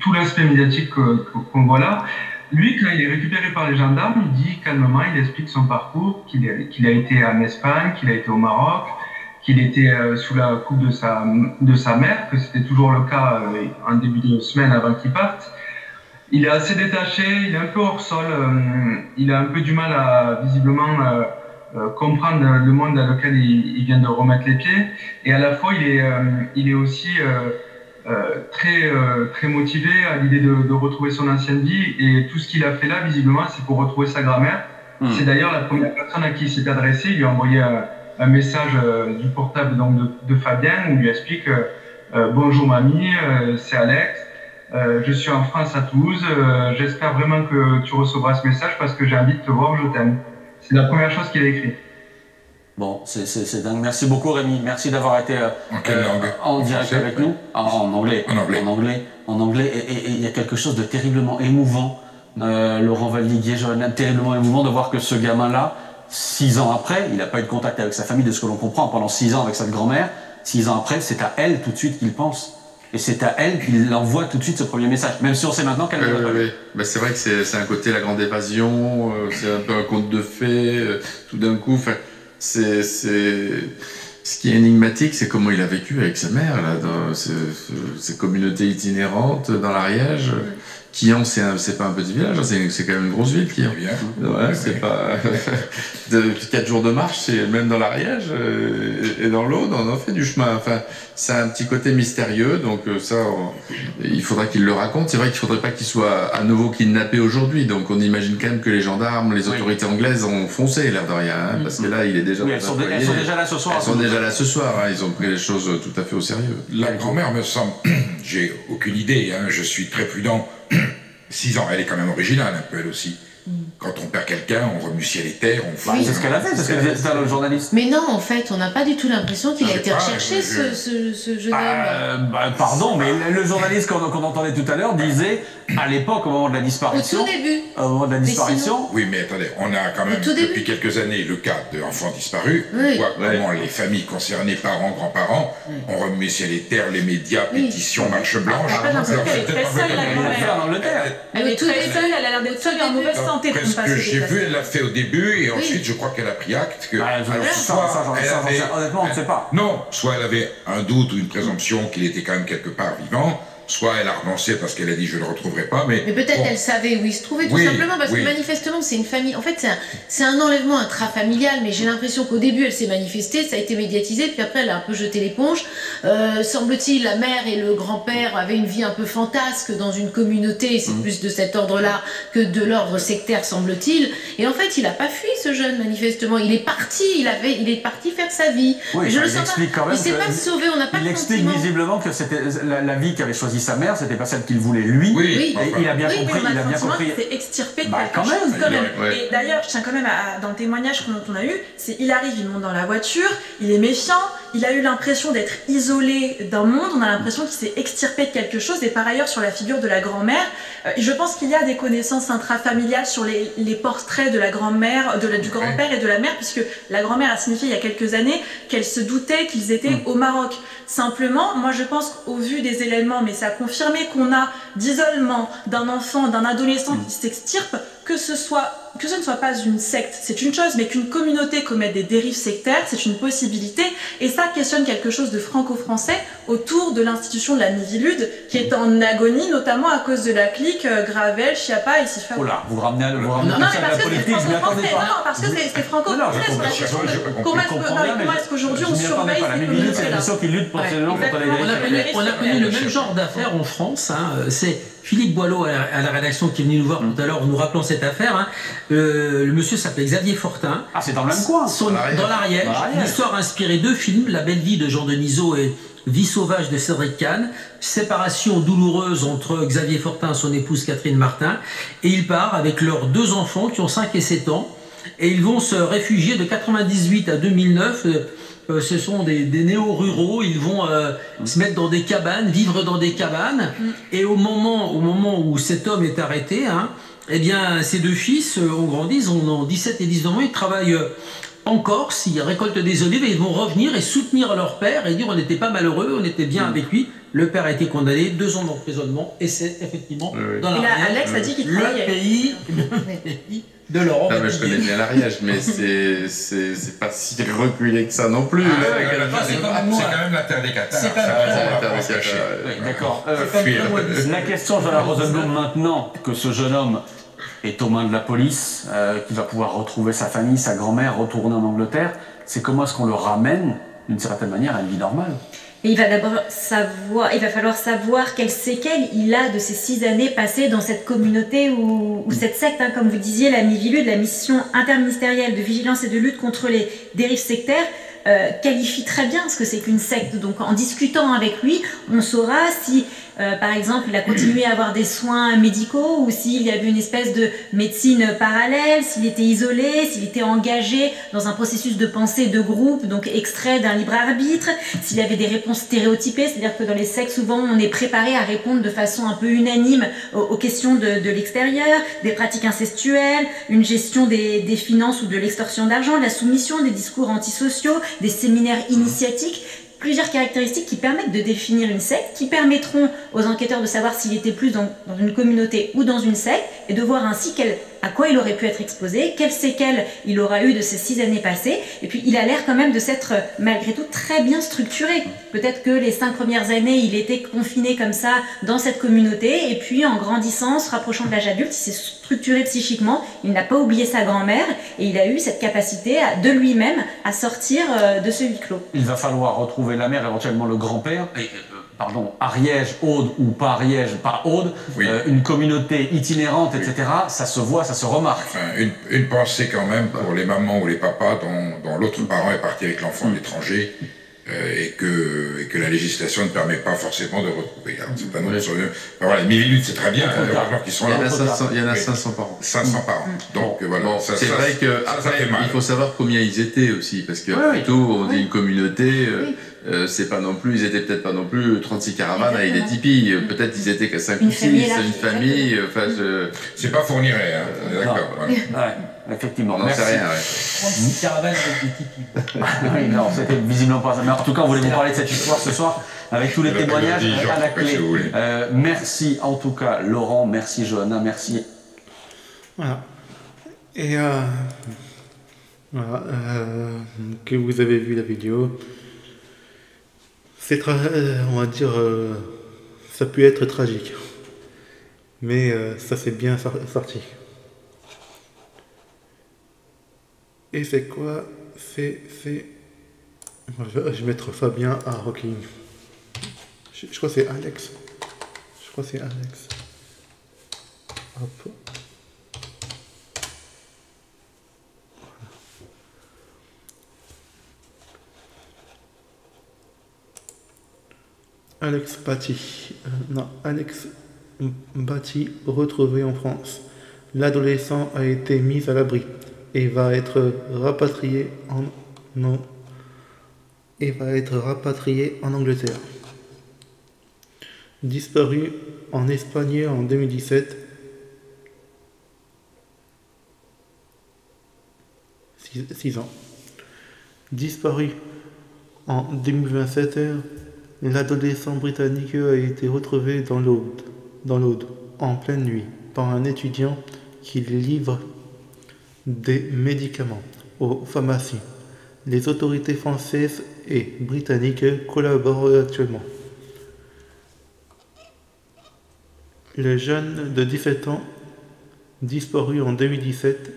tout l'aspect médiatique qu'on voit là. Lui, quand il est récupéré par les gendarmes, il dit calmement, il explique son parcours, qu'il a été en Espagne, qu'il a été au Maroc, qu'il était sous la coupe de sa mère, que c'était toujours le cas en début de semaine avant qu'il parte. Il est assez détaché, il est un peu hors sol, il a un peu du mal à visiblement comprendre le monde dans lequel il vient de remettre les pieds. Et à la fois, il est aussi très motivé à l'idée de retrouver son ancienne vie. Et tout ce qu'il a fait là, visiblement, c'est pour retrouver sa grand-mère. C'est d'ailleurs la première personne à qui il s'est adressé. Il lui a envoyé un message du portable donc, de Fabien où il lui explique bonjour mamie, c'est Alex. Je suis en France à Toulouse. J'espère vraiment que tu recevras ce message parce que j'ai envie de te voir, je t'aime. C'est la première chose qu'il a écrite. Bon, c'est dingue. Merci beaucoup Rémi. Merci d'avoir été en direct avec nous. En anglais. En anglais. Et il y a quelque chose de terriblement émouvant, Laurent Valdiguier, Johanna, terriblement émouvant de voir que ce gamin-là 6 ans après, il n'a pas eu de contact avec sa famille, de ce que l'on comprend, pendant 6 ans avec cette grand-mère. 6 ans après, c'est à elle tout de suite qu'il pense. Et c'est à elle qu'il envoie tout de suite ce premier message, même si on sait maintenant qu'elle ne l'a pas vu. Bah, c'est vrai que c'est un côté la grande évasion, c'est un peu un conte de fées, tout d'un coup. Ce qui est énigmatique, c'est comment il a vécu avec sa mère, là, dans ces communautés itinérantes dans l'Ariège. Quillan, c'est pas un petit village, hein, c'est quand même une grosse ville, Quillan. Ouais, c'est pas... 4 jours de marche, c'est même dans l'Ariège et dans l'Aude, on en fait du chemin. Enfin, c'est un petit côté mystérieux, donc ça, il faudra qu'il le raconte. C'est vrai qu'il faudrait pas qu'il soit à nouveau kidnappé aujourd'hui, donc on imagine quand même que les gendarmes, les autorités anglaises ont foncé, l'air de rien, hein, parce que là, il est déjà... Oui, elles sont déjà là ce soir. Elles sont déjà là ce soir, hein, ils ont pris les choses tout à fait au sérieux. La grand-mère me semble... J'ai aucune idée, hein, je suis très prudent. 6 ans, elle est quand même originale un peu, elle aussi. Quand on perd quelqu'un, on remue ciel et terre, on fait... C'est ce qu'elle a fait, c'est ce qu'elle disait tout à l'heure, le journaliste. Mais non, en fait, on n'a pas du tout l'impression qu'il a été recherché, ce jeune homme. Pardon, mais le journaliste qu'on entendait tout à l'heure disait, à l'époque, au moment de la disparition... Au tout début. Au moment de la disparition... Oui, mais attendez, on a quand même, depuis quelques années, le cas d'enfants disparus. On voit comment les familles concernées, parents, grands-parents, ont remué ciel et terre, les médias, pétitions, marches blanches. Après, j'ai l'impression qu'elle est très seule, la grand-mère. Elle est très seule, elle a l'air d'être seule et en mauvaise santé. Ce que j'ai vu, elle l'a fait au début, et ensuite je crois qu'elle a pris acte que... honnêtement, on ne sait pas. Non, soit elle avait un doute ou une présomption qu'il était quand même quelque part vivant, soit elle a renoncé parce qu'elle a dit je ne le retrouverai pas, mais peut-être elle savait où il se trouvait, tout simplement, parce que manifestement c'est une famille, en fait c'est un enlèvement intrafamilial, mais j'ai l'impression qu'au début elle s'est manifestée, ça a été médiatisé, puis après elle a un peu jeté l'éponge. Semble-t-il, la mère et le grand-père avaient une vie un peu fantasque dans une communauté, c'est plus de cet ordre-là que de l'ordre sectaire, semble-t-il, et en fait il n'a pas fui, ce jeune, manifestement, il est parti, il est parti faire sa vie. Oui, je le sens pas, quand même il s'est pas sauvé, on n'a pas il le explique sentiment. visiblement que c'était la vie qu'avait choisi sa mère, c'était pas celle qu'il voulait lui. Oui. Et il a bien oui, compris. mais Il a bien compris. C'est extirpé de quand quelque chose, quand même. Ouais. Et d'ailleurs, je tiens quand même dans le témoignage qu'on a eu, c'est il arrive, il monte dans la voiture, il est méfiant, il a eu l'impression d'être isolé d'un monde, on a l'impression qu'il s'est extirpé de quelque chose. Et par ailleurs, sur la figure de la grand-mère, je pense qu'il y a des connaissances intrafamiliales sur les portraits de la grand-mère, du grand-père et de la mère, puisque la grand-mère a signifié il y a quelques années qu'elle se doutait qu'ils étaient au Maroc. Simplement, moi je pense qu'au vu des éléments, mais ça a confirmé qu'on a d'isolement d'un enfant, d'un adolescent qui s'extirpe, que ce ne soit pas une secte, c'est une chose, mais qu'une communauté commette des dérives sectaires, c'est une possibilité, et ça questionne quelque chose de franco-français autour de l'institution de la Miviludes, qui est en agonie, notamment à cause de la clique Gravel, Chiappa et Sifa. Oh là, vous ramenez non, mais parce que c'est franco-français, non, parce que c'est franco-français. Comment est-ce qu'aujourd'hui on surveille ces communautés-là? On a connu le même genre d'affaires en France, c'est Philippe Boileau à la rédaction qui est venu nous voir tout à l'heure en nous rappelant cette affaire. Le monsieur s'appelait Xavier Fortin. Ah, c'est dans le même coin. Dans l'Ariège. L'histoire inspirée de films, La belle vie de Jean Denisot et Vie sauvage de Cédric Kahn. Séparation douloureuse entre Xavier Fortin et son épouse Catherine Martin. Et il part avec leurs 2 enfants qui ont 5 et 7 ans. Et ils vont se réfugier de 98 à 2009. Ce sont des néo-ruraux, ils vont se mettre dans des cabanes, vivre dans des cabanes. Et au moment où cet homme est arrêté, eh bien, ces 2 fils ont grandi, ils ont 17 et 19 ans, ils travaillent en Corse, ils récoltent des olives et ils vont revenir et soutenir leur père et dire on n'était pas malheureux, on était bien avec lui. Le père a été condamné, 2 ans d'emprisonnement et c'est effectivement dans Alex a dit qu'il travaillait. Le pays de l'Europe. Je connais bien l'Ariège, mais c'est pas si reculé que ça non plus. C'est quand même la terre des Qatars. C'est quand même la terre des Qatars. D'accord. La question, Johanna Rosenblum, maintenant que ce jeune homme est aux mains de la police, qu'il va pouvoir retrouver sa famille, sa grand-mère, retourner en Angleterre, c'est comment est-ce qu'on le ramène, d'une certaine manière, à une vie normale? Et il va falloir savoir quelles séquelles il a de ces 6 années passées dans cette communauté ou cette secte, comme vous disiez, la Miviludes, la mission interministérielle de vigilance et de lutte contre les dérives sectaires. qualifie très bien ce que c'est qu'une secte. Donc en discutant avec lui, on saura si, par exemple, il a continué à avoir des soins médicaux ou s'il y avait une espèce de médecine parallèle, s'il était isolé, s'il était engagé dans un processus de pensée de groupe, donc extrait d'un libre arbitre, s'il y avait des réponses stéréotypées, c'est-à-dire que dans les sectes, souvent, on est préparé à répondre de façon un peu unanime aux questions de l'extérieur, des pratiques incestuelles, une gestion des finances ou de l'extorsion d'argent, de la soumission, des discours antisociaux, des séminaires initiatiques. Plusieurs caractéristiques qui permettent de définir une secte, qui permettront aux enquêteurs de savoir s'il était plus dans une communauté ou dans une secte, et de voir ainsi à quoi il aurait pu être exposé, quelles séquelles il aura eu de ces 6 années passées, et puis il a l'air quand même de s'être malgré tout très bien structuré. Peut-être que les 5 premières années, il était confiné comme ça dans cette communauté, et puis en grandissant, se rapprochant de l'âge adulte, il s'est structuré psychiquement, il n'a pas oublié sa grand-mère, et il a eu cette capacité de lui-même à sortir de ce huis clos. Il va falloir retrouver la mère, éventuellement le grand-père, pardon, Ariège, Aude ou pas Ariège, pas Aude, une communauté itinérante, etc., ça se voit, ça se remarque. Enfin, une pensée quand même pour les mamans ou les papas dont l'autre parent est parti avec l'enfant à l'étranger et que la législation ne permet pas forcément de retrouver. Alors, c'est un autre voilà, les 1000 minutes, c'est très bien, heureusement qu'ils sont là. Il y en a 500 par an. 500 par an. Donc voilà, bon, c'est vrai que après, il faut savoir combien ils étaient aussi, parce que plutôt on dit une communauté, c'est pas non plus, ils étaient peut-être pas non plus 36 caravanes avec des tipis, peut-être ils étaient qu'à 5 ou 6, une famille, enfin c'est pas fournirait, hein, on est d'accord. Ouais, effectivement. On n'en sait rien, 36 caravanes avec des tipis. Oui, non, c'était visiblement pas ça. Mais en tout cas, on voulait vous parler de cette histoire ce soir, avec tous les témoignages à la clé. Merci en tout cas, Laurent, merci Johanna, merci. Voilà. Et voilà, que vous avez vu la vidéo. C'est on va dire, ça peut être tragique, mais ça s'est bien sorti. Et c'est quoi? Je vais mettre Fabien à Rocking. Je crois que c'est Alex. Hop. Alex Batty, retrouvé en France. L'adolescent a été mis à l'abri et va être rapatrié en Angleterre. Disparu en Espagne en 2017. 6 ans. Disparu en 2027. L'adolescent britannique a été retrouvé dans l'Aude, en pleine nuit, par un étudiant qui livre des médicaments aux pharmacies. Les autorités françaises et britanniques collaborent actuellement. Le jeune de 17 ans, disparu en 2017,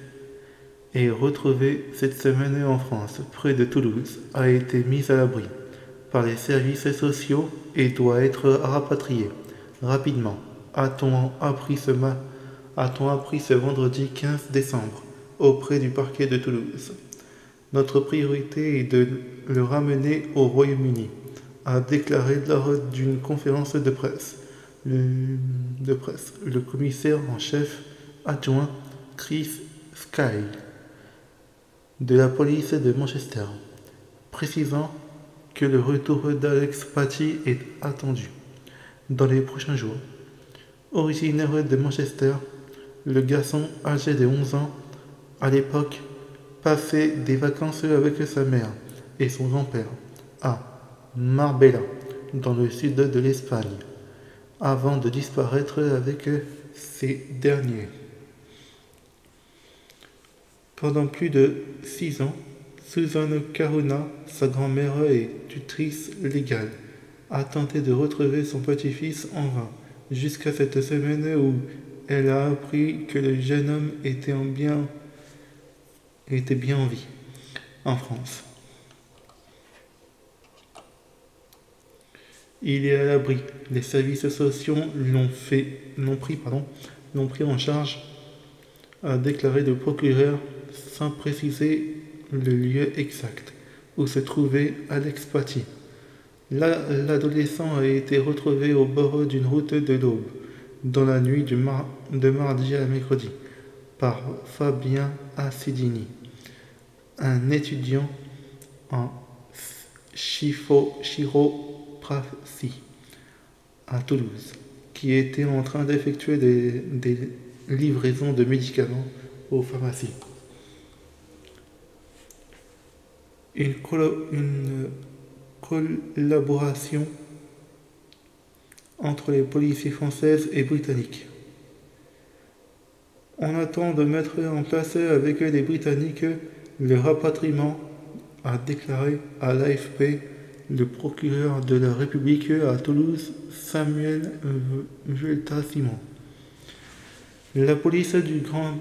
et retrouvé cette semaine en France, près de Toulouse, a été mis à l'abri par les services sociaux et doit être rapatrié rapidement, a-t-on appris ce vendredi 15 décembre auprès du parquet de Toulouse. Notre priorité est de le ramener au Royaume-Uni, a déclaré lors d'une conférence de presse le commissaire en chef adjoint Chris Sky de la police de Manchester, précisant que le retour d'Alex Batty est attendu dans les prochains jours. Originaire de Manchester, le garçon âgé de 11 ans, à l'époque, passait des vacances avec sa mère et son grand-père à Marbella, dans le sud de l'Espagne, avant de disparaître avec ces derniers. Pendant plus de 6 ans, Suzanne Caruna, sa grand-mère et tutrice légale, a tenté de retrouver son petit-fils en vain, jusqu'à cette semaine où elle a appris que le jeune homme était bien en vie, en France. Il est à l'abri. Les services sociaux l'ont pris en charge, a déclaré le procureur sans préciser le lieu exact. où se trouvait Alex Paty. L'adolescent a été retrouvé au bord d'une route de l'Aube, dans la nuit de mardi à mercredi, par Fabien Assidini, un étudiant en chiropratie à Toulouse, qui était en train d'effectuer des livraisons de médicaments aux pharmacies. Une collaboration entre les policiers françaises et britanniques. On attend de mettre en place avec les Britanniques le rapatriement, a déclaré à l'AFP le procureur de la République à Toulouse, Samuel Vulta-Simon. La police du Grand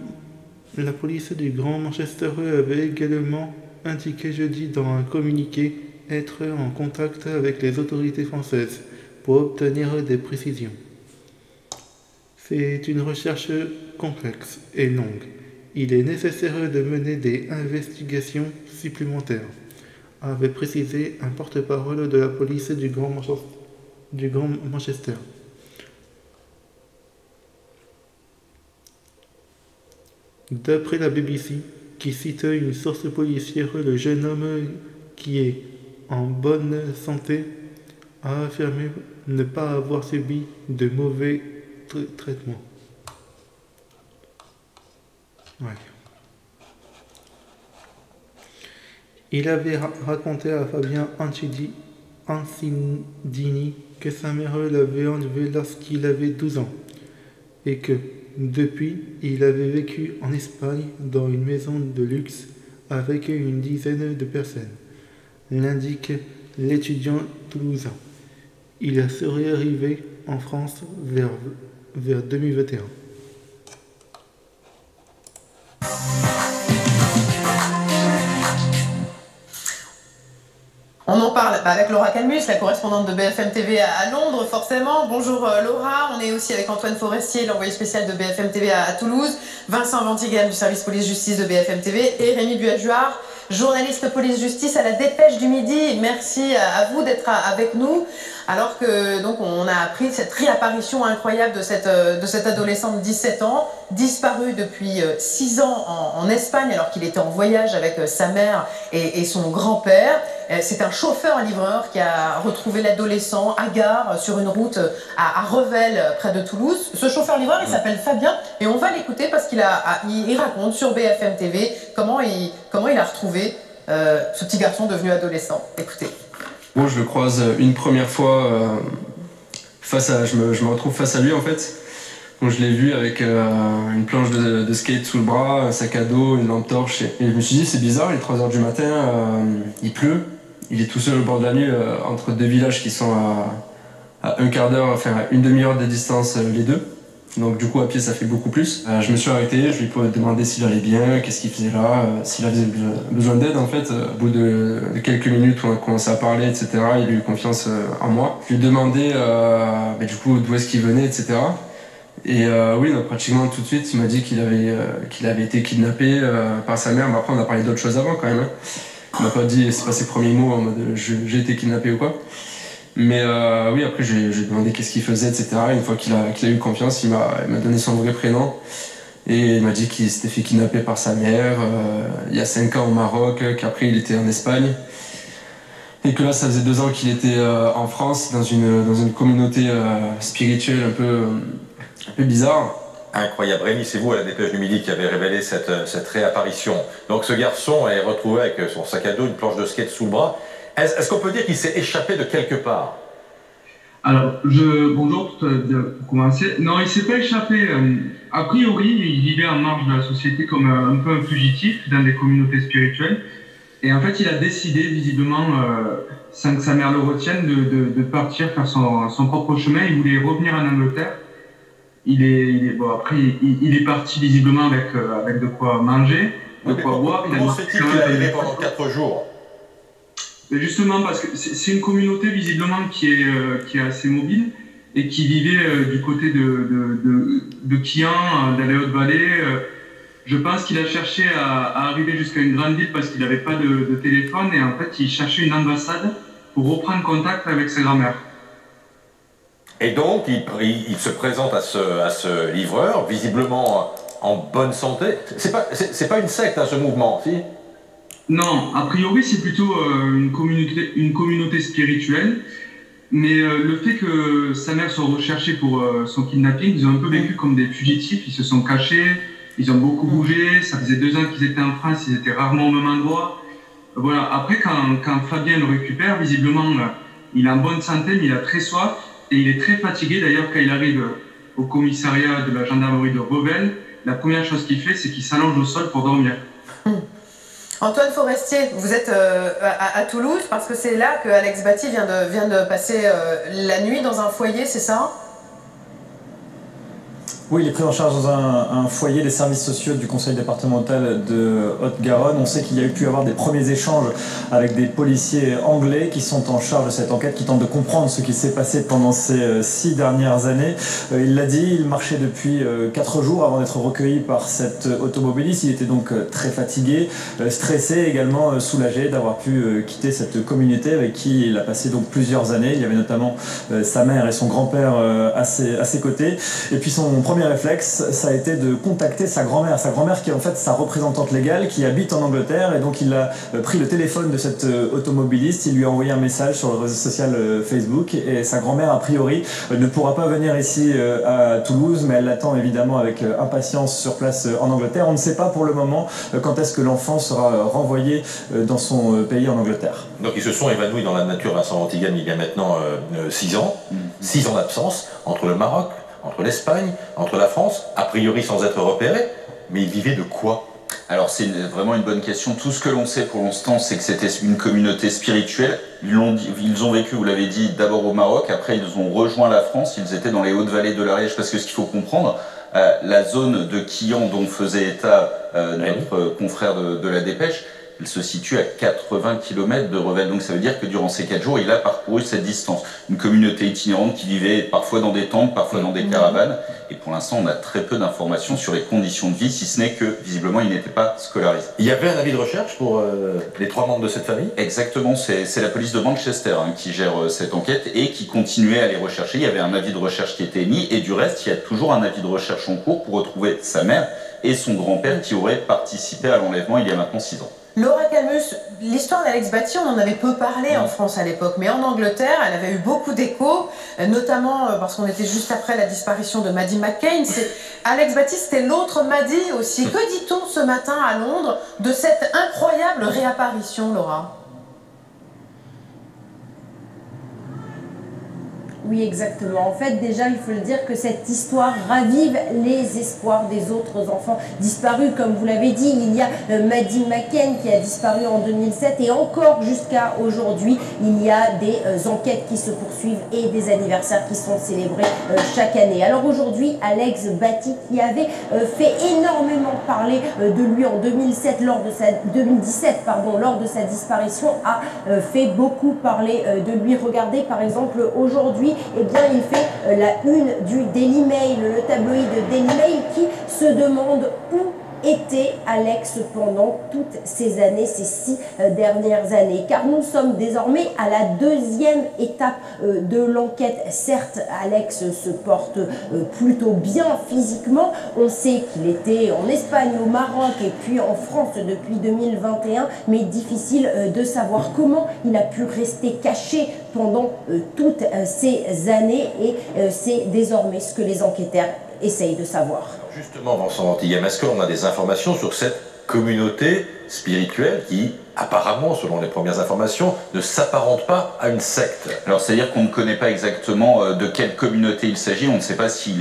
Manchester avait également indiqué jeudi dans un communiqué être en contact avec les autorités françaises pour obtenir des précisions. C'est une recherche complexe et longue. Il est nécessaire de mener des investigations supplémentaires, avait précisé un porte-parole de la police du Grand Manchester. D'après la BBC, qui cite une source policière, le jeune homme qui est en bonne santé a affirmé ne pas avoir subi de mauvais traitements. Ouais. Il avait raconté à Fabien Ancidini que sa mère l'avait enlevé lorsqu'il avait 12 ans et que, depuis, il avait vécu en Espagne dans une maison de luxe avec une dizaine de personnes, l'indique l'étudiant toulousain. Il serait arrivé en France vers 2021. On en parle avec Laura Calmus, la correspondante de BFM TV à Londres, forcément. Bonjour Laura, on est aussi avec Antoine Forestier, l'envoyé spécial de BFM TV à Toulouse, Vincent Ventigam du service police-justice de BFM TV et Rémi Buajuard, journaliste police-justice à la Dépêche du Midi. Merci à vous d'être avec nous. Alors que donc on a appris cette réapparition incroyable de cet adolescent de 17 ans, disparu depuis 6 ans en Espagne alors qu'il était en voyage avec sa mère et son grand-père. C'est un chauffeur-livreur qui a retrouvé l'adolescent à gare sur une route à Revel près de Toulouse. Ce chauffeur-livreur, il s'appelle Fabien et on va l'écouter parce qu'il raconte sur BFM TV comment il a retrouvé ce petit garçon devenu adolescent. Écoutez. Bon, je le croise une première fois je me retrouve face à lui en fait. Donc, je l'ai vu avec une planche de skate sous le bras, un sac à dos, une lampe torche. Et je me suis dit, c'est bizarre, il est 3h du matin, il pleut. Il est tout seul au bord de la nuit entre deux villages qui sont à un quart d'heure, enfin à une demi-heure de distance les deux. Donc du coup à pied ça fait beaucoup plus. Je me suis arrêté, je lui ai demandé s'il allait bien, qu'est-ce qu'il faisait là, s'il avait besoin d'aide en fait. Au bout de quelques minutes où on a commencé à parler, etc., il a eu confiance en moi. Je lui ai demandé du coup d'où est-ce qu'il venait, etc. Et oui, donc, pratiquement tout de suite il m'a dit qu'il avait été kidnappé par sa mère. Mais après on a parlé d'autres choses avant quand même. Hein. Il m'a pas dit, c'est pas ses premiers mots en mode j'ai été kidnappé ou quoi. Mais oui, après j'ai demandé qu'est-ce qu'il faisait, etc. Et une fois qu'il a eu confiance, il m'a donné son vrai prénom. Et il m'a dit qu'il s'était fait kidnapper par sa mère il y a 5 ans au Maroc, qu'après il était en Espagne. Et que là, ça faisait 2 ans qu'il était en France, dans une communauté spirituelle un peu bizarre. Incroyable. Rémi, c'est vous à la Dépêche du Midi qui avez révélé cette réapparition. Donc ce garçon est retrouvé avec son sac à dos, une planche de skate sous le bras. Est-ce qu'on peut dire qu'il s'est échappé de quelque part? Alors, bonjour pour commencer. Non, il s'est pas échappé. A priori, il vivait en marge de la société comme un peu un fugitif dans des communautés spirituelles. Et en fait, il a décidé, visiblement, sans que sa mère le retienne, de partir faire son propre chemin. Il voulait revenir en Angleterre. Il est parti visiblement avec de quoi manger, de quoi boire. Comment se fait-il qu'il a erré pendant 4 jours? Justement parce que c'est une communauté visiblement qui est assez mobile et qui vivait du côté de Quillan, dans les Hautes-Vallées. Je pense qu'il a cherché à arriver jusqu'à une grande ville parce qu'il n'avait pas de téléphone et en fait il cherchait une ambassade pour reprendre contact avec sa grand-mère. Et donc il se présente à ce livreur, visiblement en bonne santé. C'est pas une secte, hein, ce mouvement, si? Non, a priori c'est plutôt une communauté spirituelle, mais le fait que sa mère soit recherchée pour son kidnapping, ils ont un peu vécu comme des fugitifs, ils se sont cachés, ils ont beaucoup bougé, ça faisait 2 ans qu'ils étaient en France, ils étaient rarement au même endroit. Voilà. Après, quand Fabien le récupère, visiblement, il est en bonne santé, mais il a très soif, et il est très fatigué. D'ailleurs, quand il arrive au commissariat de la gendarmerie de Revel, la première chose qu'il fait, c'est qu'il s'allonge au sol pour dormir. Antoine Forestier, vous êtes à Toulouse, parce que c'est là que Alex Baty vient de passer la nuit dans un foyer, c'est ça ? Oui, il est pris en charge dans un foyer des services sociaux du conseil départemental de Haute-Garonne. On sait qu'il y a pu avoir des premiers échanges avec des policiers anglais qui sont en charge de cette enquête, qui tentent de comprendre ce qui s'est passé pendant ces 6 dernières années. Il l'a dit, il marchait depuis 4 jours avant d'être recueilli par cet automobiliste. Il était donc très fatigué, stressé, également soulagé d'avoir pu quitter cette communauté avec qui il a passé donc plusieurs années. Il y avait notamment sa mère et son grand-père à ses côtés. Et puis son premier réflexe, ça a été de contacter sa grand-mère qui est en fait sa représentante légale, qui habite en Angleterre, et donc il a pris le téléphone de cet automobiliste, il lui a envoyé un message sur le réseau social Facebook, et sa grand-mère a priori ne pourra pas venir ici à Toulouse, mais elle l'attend évidemment avec impatience sur place en Angleterre. On ne sait pas pour le moment quand est-ce que l'enfant sera renvoyé dans son pays en Angleterre. Donc ils se sont évanouis dans la nature, Vincent Ventigame, il y a maintenant 6 ans, 6 ans d'absence entre le Maroc, entre l'Espagne, entre la France, a priori sans être repérés, mais ils vivaient de quoi? Alors c'est vraiment une bonne question. Tout ce que l'on sait pour l'instant, c'est que c'était une communauté spirituelle. Ils ont vécu, vous l'avez dit, d'abord au Maroc, après ils ont rejoint la France, ils étaient dans les Hautes-Vallées de l'Ariège, parce que ce qu'il faut comprendre, la zone de Quillan dont faisait état notre confrère de la Dépêche, il se situe à 80 km de Revel, donc ça veut dire que durant ces 4 jours, il a parcouru cette distance. Une communauté itinérante qui vivait parfois dans des tentes, parfois dans des caravanes, et pour l'instant, on a très peu d'informations sur les conditions de vie, si ce n'est que, visiblement, il n'était pas scolarisé. Il y avait un avis de recherche pour les 3 membres de cette famille? Exactement, c'est la police de Manchester qui gère cette enquête et qui continuait à les rechercher. Il y avait un avis de recherche qui était émis, et du reste, il y a toujours un avis de recherche en cours pour retrouver sa mère et son grand-père qui auraient participé à l'enlèvement il y a maintenant 6 ans. Laura Calmus, l'histoire d'Alex Baty, on en avait peu parlé en France à l'époque, mais en Angleterre, elle avait eu beaucoup d'échos, notamment parce qu'on était juste après la disparition de Maddie McCain. Alex Baty, c'était l'autre Maddie aussi. Que dit-on ce matin à Londres de cette incroyable réapparition, Laura ? Oui, exactement. En fait, déjà, il faut le dire que cette histoire ravive les espoirs des autres enfants disparus. Comme vous l'avez dit, il y a Maddie McCain qui a disparu en 2007 et encore jusqu'à aujourd'hui, il y a des enquêtes qui se poursuivent et des anniversaires qui sont célébrés chaque année. Alors aujourd'hui, Alex Baty, qui avait fait énormément parler de lui en 2017 lors de sa disparition, a fait beaucoup parler de lui. Regardez par exemple aujourd'hui, eh bien, il fait la une du Daily Mail, le tabloïd Daily Mail, qui se demande où était Alex pendant toutes ces années, ces 6 dernières années. Car nous sommes désormais à la 2e étape de l'enquête. Certes, Alex se porte plutôt bien physiquement. On sait qu'il était en Espagne, au Maroc et puis en France depuis 2021, mais difficile de savoir comment il a pu rester caché pendant toutes ces années, et c'est désormais ce que les enquêteurs essayent de savoir. Justement, Vincent Ventigame, est-ce qu'on a des informations sur cette communauté spirituelle qui, apparemment, selon les premières informations, ne s'apparente pas à une secte? Alors, c'est-à-dire qu'on ne connaît pas exactement de quelle communauté il s'agit, on ne sait pas si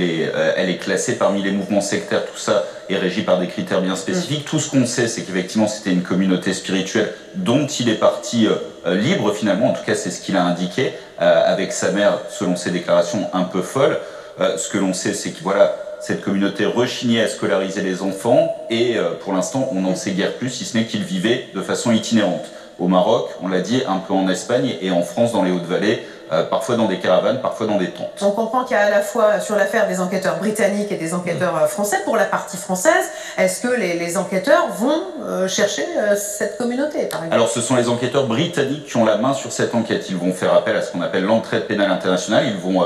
elle est classée parmi les mouvements sectaires, tout ça est régi par des critères bien spécifiques. Tout ce qu'on sait, c'est qu'effectivement, c'était une communauté spirituelle dont il est parti libre, finalement, en tout cas, c'est ce qu'il a indiqué, avec sa mère, selon ses déclarations, un peu folle. Ce que l'on sait, c'est que voilà, cette communauté rechignait à scolariser les enfants, et pour l'instant, on n'en sait guère plus, si ce n'est qu'ils vivaient de façon itinérante. Au Maroc, on l'a dit, un peu en Espagne, et en France, dans les Hautes-Vallées, parfois dans des caravanes, parfois dans des tentes. On comprend qu'il y a à la fois sur l'affaire des enquêteurs britanniques et des enquêteurs français. Pour la partie française, est-ce que les enquêteurs vont chercher cette communauté, par exemple? Alors ce sont les enquêteurs britanniques qui ont la main sur cette enquête. Ils vont faire appel à ce qu'on appelle l'entraide pénale internationale. Ils vont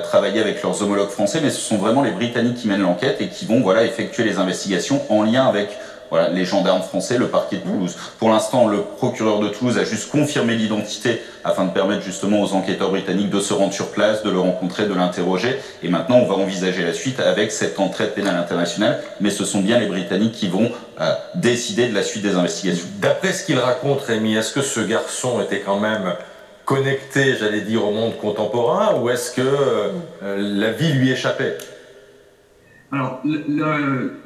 travailler avec leurs homologues français, mais ce sont vraiment les Britanniques qui mènent l'enquête et qui vont effectuer les investigations en lien avec les gendarmes français, le parquet de Toulouse. Pour l'instant, le procureur de Toulouse a juste confirmé l'identité afin de permettre justement aux enquêteurs britanniques de se rendre sur place, de le rencontrer, de l'interroger. Et maintenant, on va envisager la suite avec cette entraide pénale internationale. Mais ce sont bien les Britanniques qui vont décider de la suite des investigations. D'après ce qu'il raconte, Rémi, est-ce que ce garçon était quand même connecté, j'allais dire, au monde contemporain, ou est-ce que la vie lui échappait? Alors,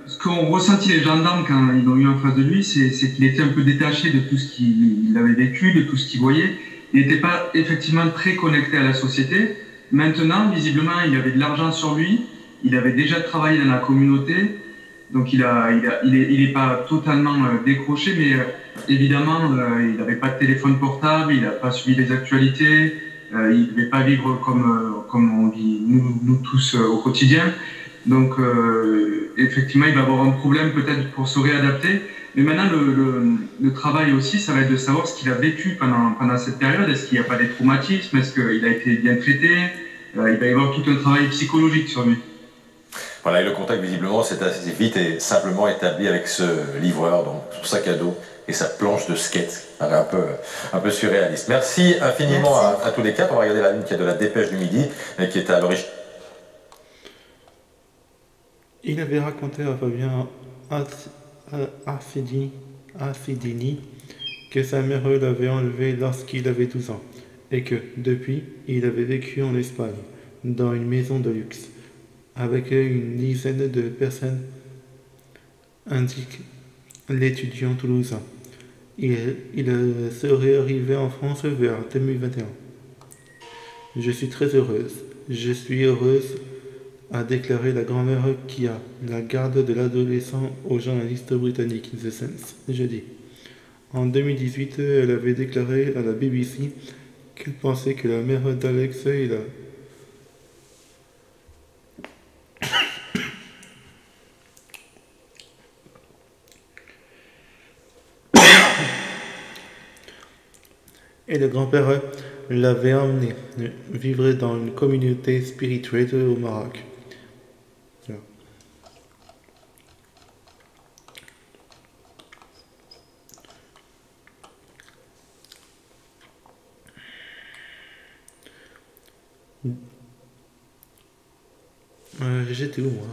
ce qu'ont ressenti les gendarmes quand ils l'ont eu en face de lui, c'est qu'il était un peu détaché de tout ce qu'il avait vécu, de tout ce qu'il voyait. Il n'était pas effectivement très connecté à la société. Maintenant, visiblement, il avait de l'argent sur lui, il avait déjà travaillé dans la communauté, donc il est pas totalement décroché, mais évidemment, il n'avait pas de téléphone portable, il n'a pas suivi les actualités, il ne devait pas vivre comme on vit nous tous au quotidien. Donc effectivement, il va avoir un problème peut-être pour se réadapter. Mais maintenant, le travail aussi, ça va être de savoir ce qu'il a vécu pendant cette période. Est-ce qu'il n'y a pas des traumatismes? Est-ce qu'il a été bien traité? Il va y avoir tout un travail psychologique sur lui. Voilà, et le contact visiblement s'est assez vite et simplement établi avec ce livreur, donc son sac à dos et sa planche de skate. Un peu surréaliste. Merci infiniment à tous les quatre. On va regarder la ligne qui est de la Dépêche du Midi, qui est à l'origine. Il avait raconté à Fabien Affidini que sa mère l'avait enlevé lorsqu'il avait 12 ans et que, depuis, il avait vécu en Espagne, dans une maison de luxe, avec une dizaine de personnes, indique l'étudiant toulousain. Il serait arrivé en France vers 2021. Je suis très heureuse. Je suis heureuse, a déclaré la grand-mère qui a la garde de l'adolescent au journaliste britannique The Sense jeudi. En 2018, elle avait déclaré à la BBC qu'elle pensait que la mère d'Alex et le grand-père l'avait emmené vivre dans une communauté spirituelle au Maroc. J'étais où moi?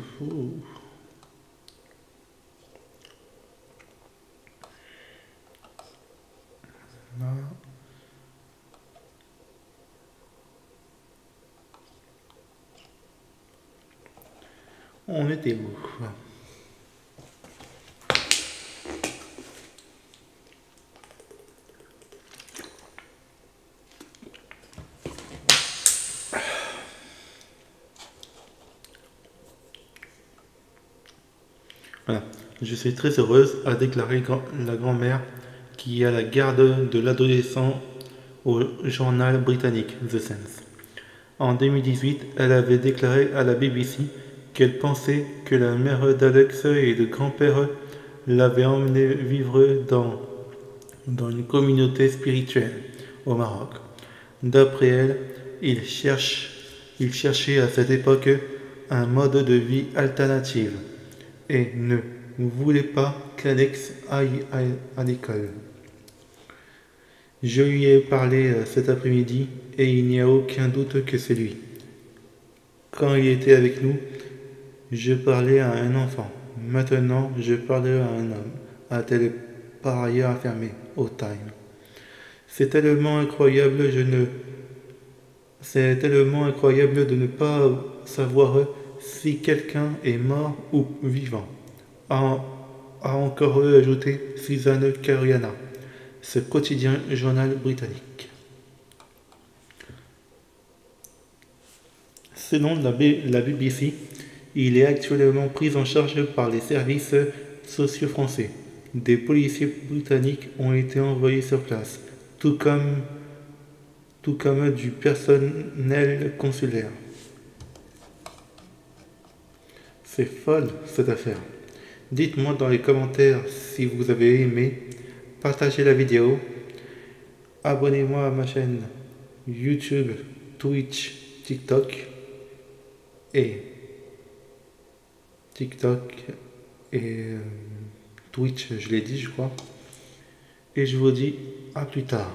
Là. On était où? Voilà. Je suis très heureuse, a déclaré la grand-mère qui a la garde de l'adolescent au journal britannique The Sense. En 2018, elle avait déclaré à la BBC qu'elle pensait que la mère d'Alex et le grand-père l'avaient emmené vivre dans une communauté spirituelle au Maroc. D'après elle, il cherchait à cette époque un mode de vie alternatif et ne voulait pas qu'Alex aille à l'école. Je lui ai parlé cet après-midi et il n'y a aucun doute que c'est lui. Quand il était avec nous, je parlais à un enfant. Maintenant, je parle à un homme, a-t-elle par ailleurs affirmé au Time. C'est tellement incroyable de ne pas savoir si quelqu'un est mort ou vivant, a encore ajouté Suzanne Caruana, ce quotidien journal britannique. Selon la BBC, il est actuellement pris en charge par les services sociaux français. Des policiers britanniques ont été envoyés sur place, tout comme tout comme du personnel consulaire. C'est folle cette affaire. Dites-moi dans les commentaires si vous avez aimé, partagez la vidéo, abonnez-moi à ma chaîne YouTube, Twitch, TikTok et Twitch, je l'ai dit je crois. Et je vous dis à plus tard.